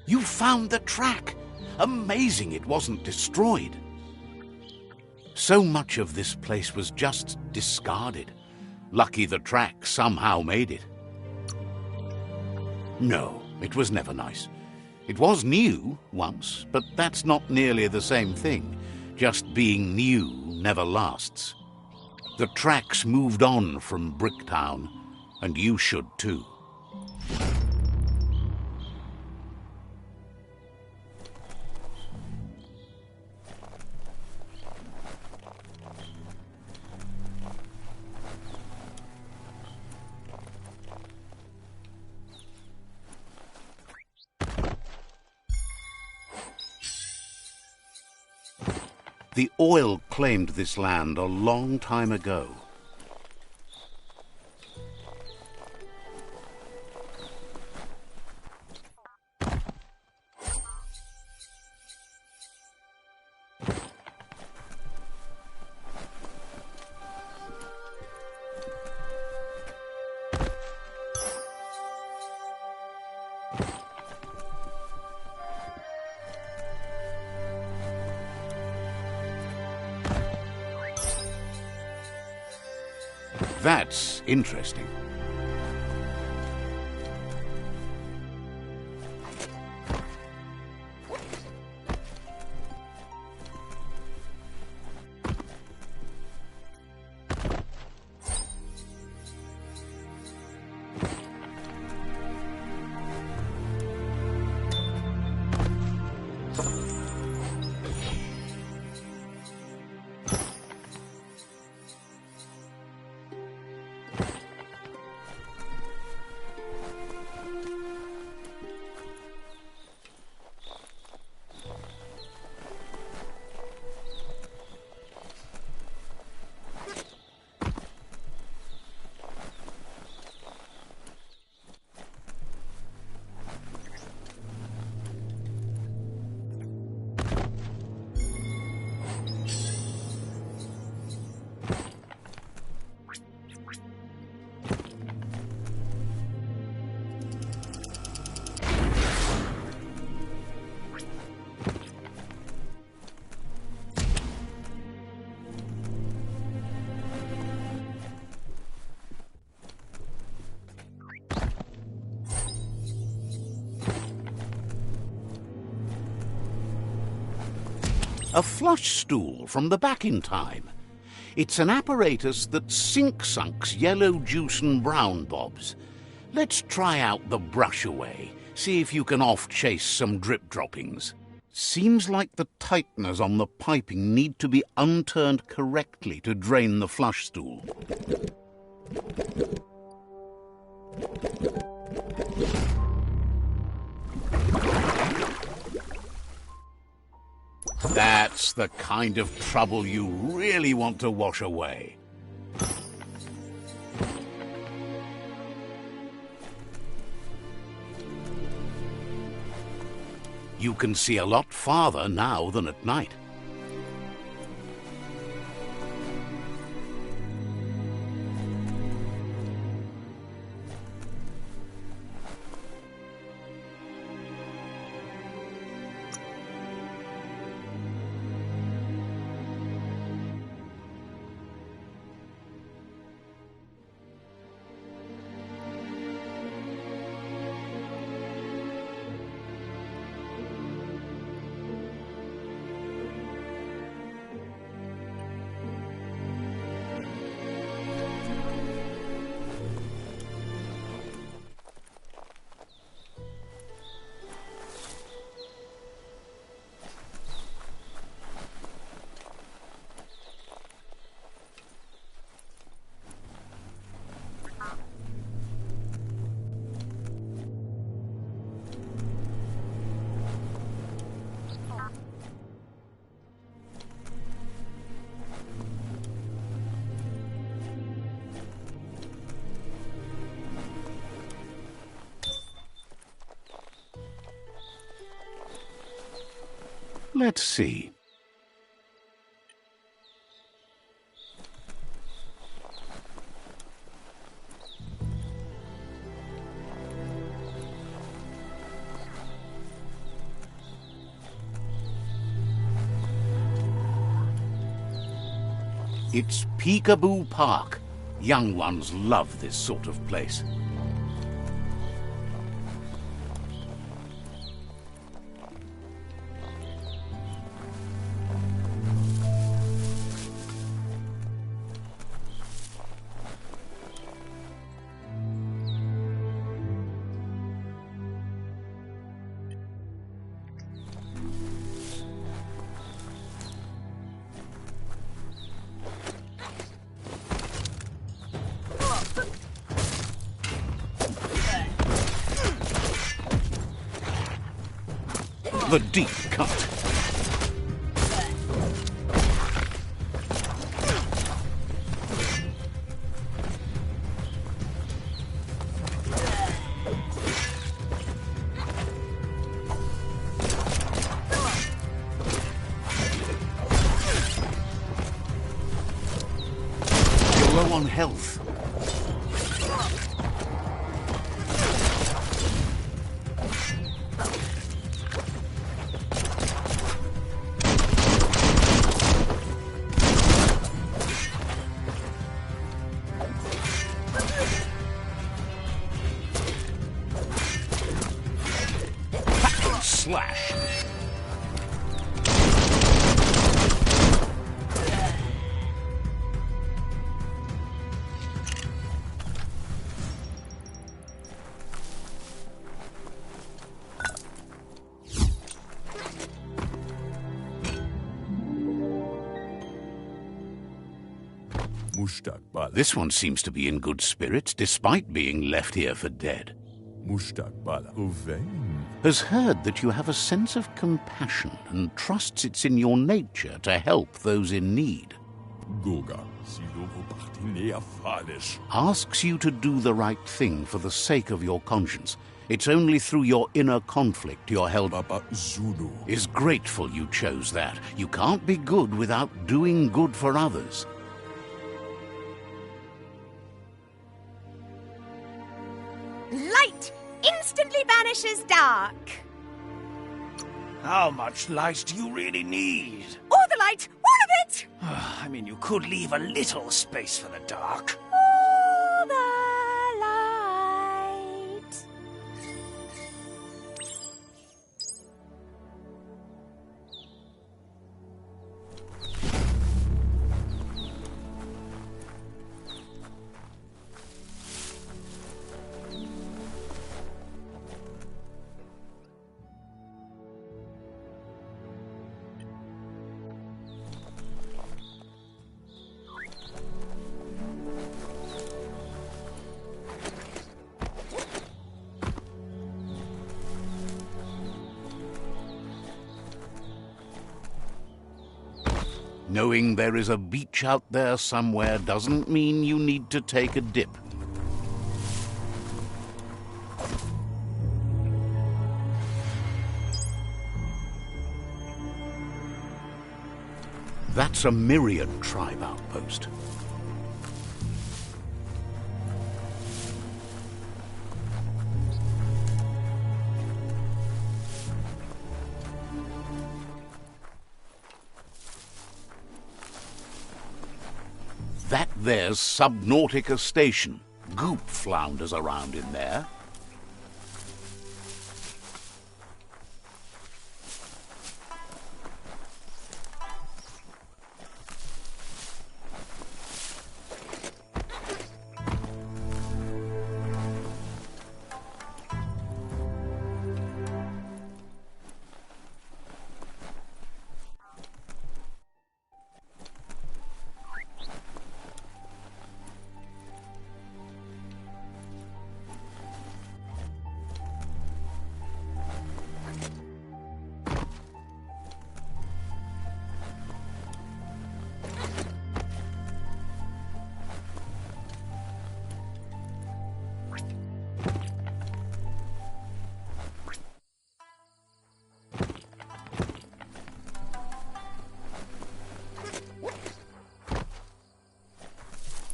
You found the track! Amazing it wasn't destroyed. So much of this place was just discarded. Lucky the track somehow made it. No, it was never nice. It was new once, but that's not nearly the same thing. Just being new never lasts. The tracks moved on from Bricktown, and you should too. The oil claimed this land a long time ago. That's interesting. A flush stool from the back in time. It's an apparatus that sink-sunks yellow juice and brown bobs. Let's try out the brush away, see if you can off-chase some drip droppings. Seems like the tighteners on the piping need to be unturned correctly to drain the flush stool. That's the kind of trouble you really want to wash away. You can see a lot farther now than at night. Let's see. It's Peekaboo Park. Young ones love this sort of place. The deep cut. You're low on health. slash. This one seems to be in good spirits, despite being left here for dead. Has heard that you have a sense of compassion and trusts it's in your nature to help those in need. Asks you to do the right thing for the sake of your conscience. It's only through your inner conflict you're held up. Is grateful you chose that. You can't be good without doing good for others. Light instantly banishes dark. How much light do you really need? All the light, all of it! I mean, you could leave a little space for the dark. All the light. Knowing there is a beach out there somewhere doesn't mean you need to take a dip. That's a Myriad tribe outpost. That there's Subnautica Station. Goop flounders around in there.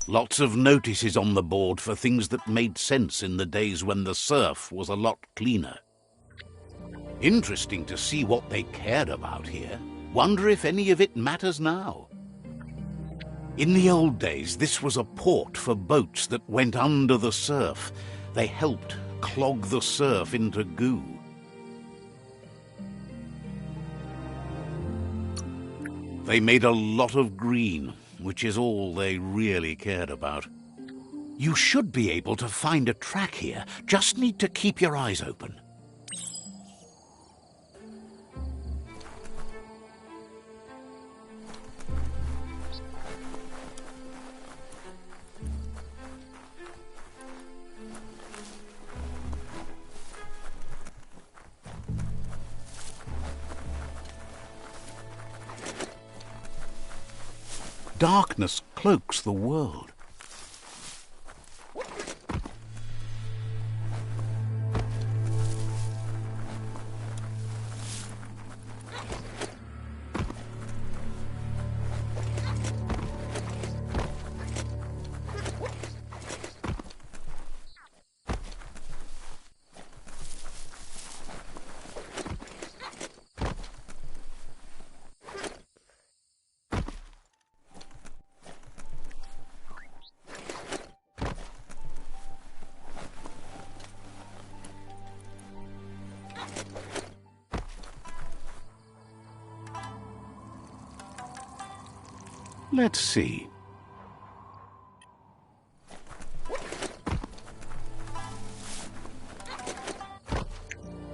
Lots of notices on the board for things that made sense in the days when the surf was a lot cleaner. Interesting to see what they cared about here. Wonder if any of it matters now. In the old days, this was a port for boats that went under the surf. They helped clog the surf into goo. They made a lot of green, which is all they really cared about. You should be able to find a track here. Just need to keep your eyes open. Darkness cloaks the world. Let's see.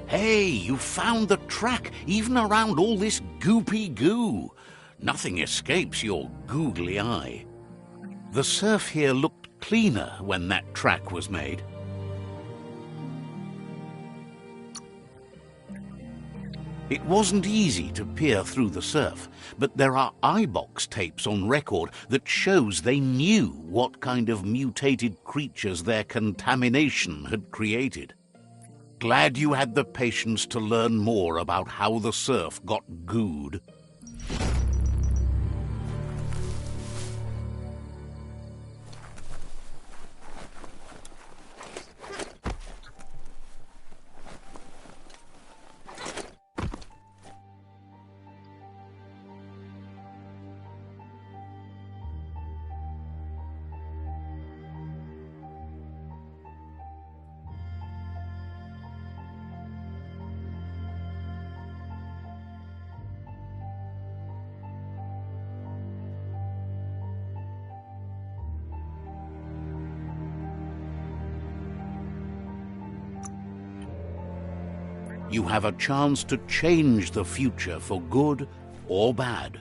Hey, you found the track, even around all this goopy goo. Nothing escapes your googly eye. The surf here looked cleaner when that track was made. It wasn't easy to peer through the surf, but there are iBox tapes on record that shows they knew what kind of mutated creatures their contamination had created. Glad you had the patience to learn more about how the surf got gooed. You have a chance to change the future for good or bad.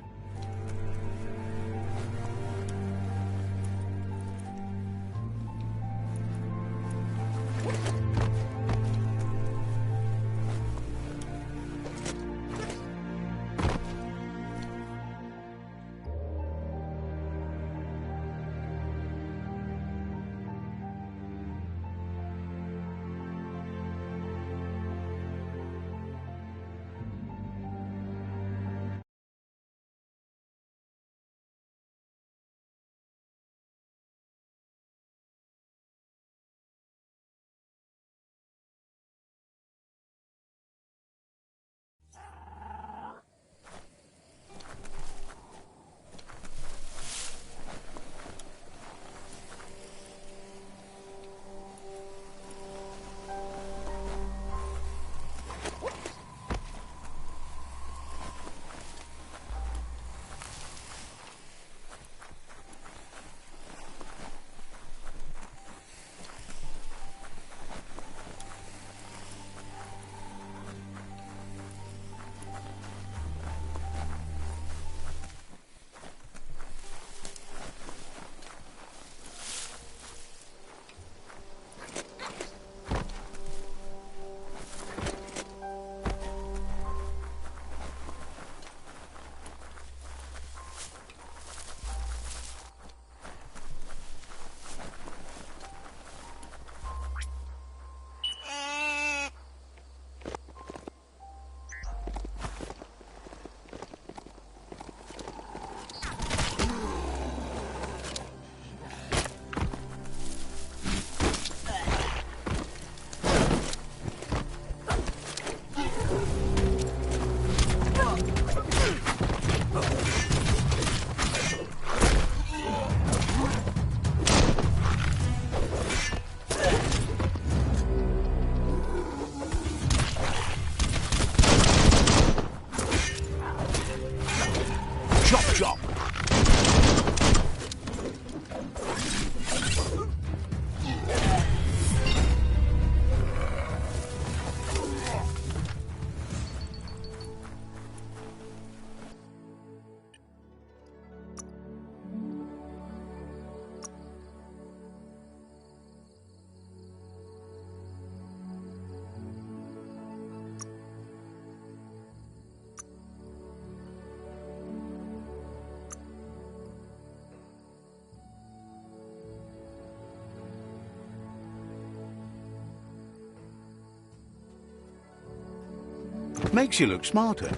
Makes you look smarter.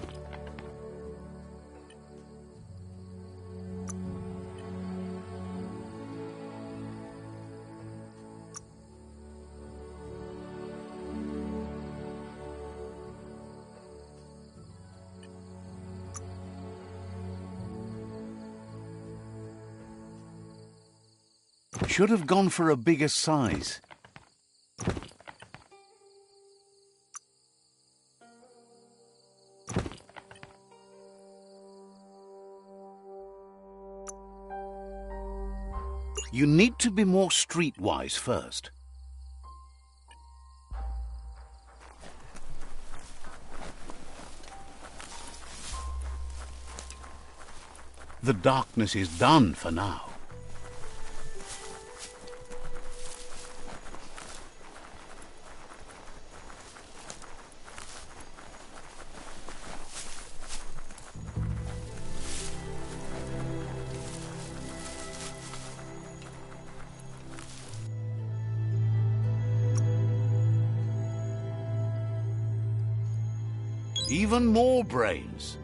Should have gone for a bigger size. You need to be more streetwise first. The darkness is done for now. Even more brains.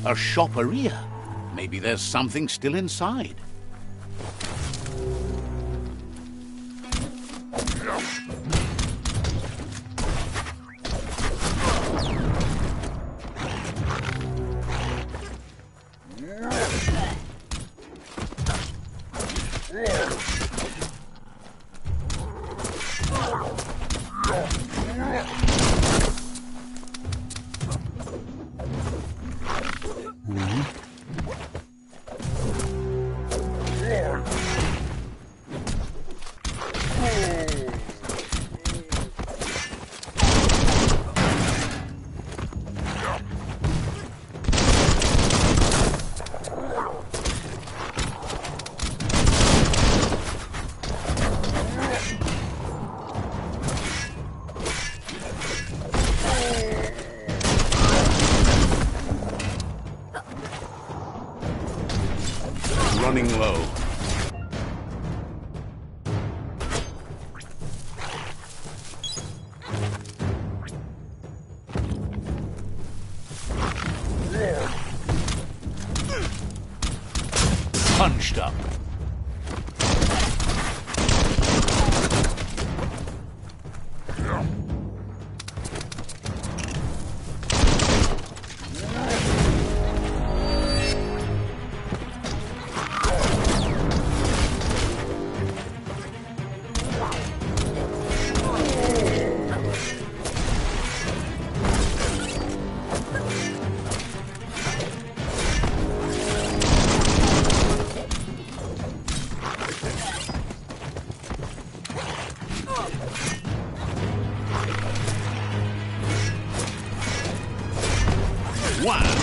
A shopperia. Maybe there's something still inside. Running low. Punched up. Wow.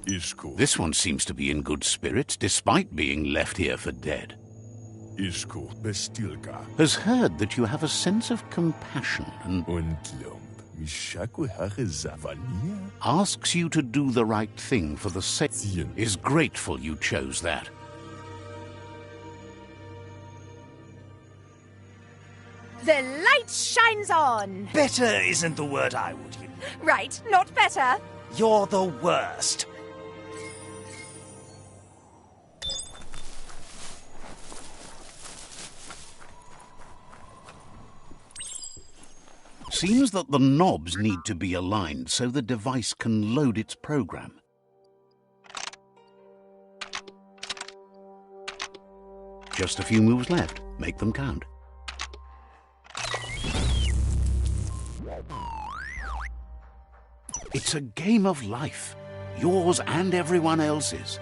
Isko. This one seems to be in good spirits, despite being left here for dead. Isko bestilka. Has heard that you have a sense of compassion and asks you to do the right thing for the sake. Is grateful you chose that. The light shines on. Better isn't the word I would use. Right, not better. You're the worst. Seems that the knobs need to be aligned so the device can load its program. Just a few moves left. Make them count. It's a game of life, yours and everyone else's.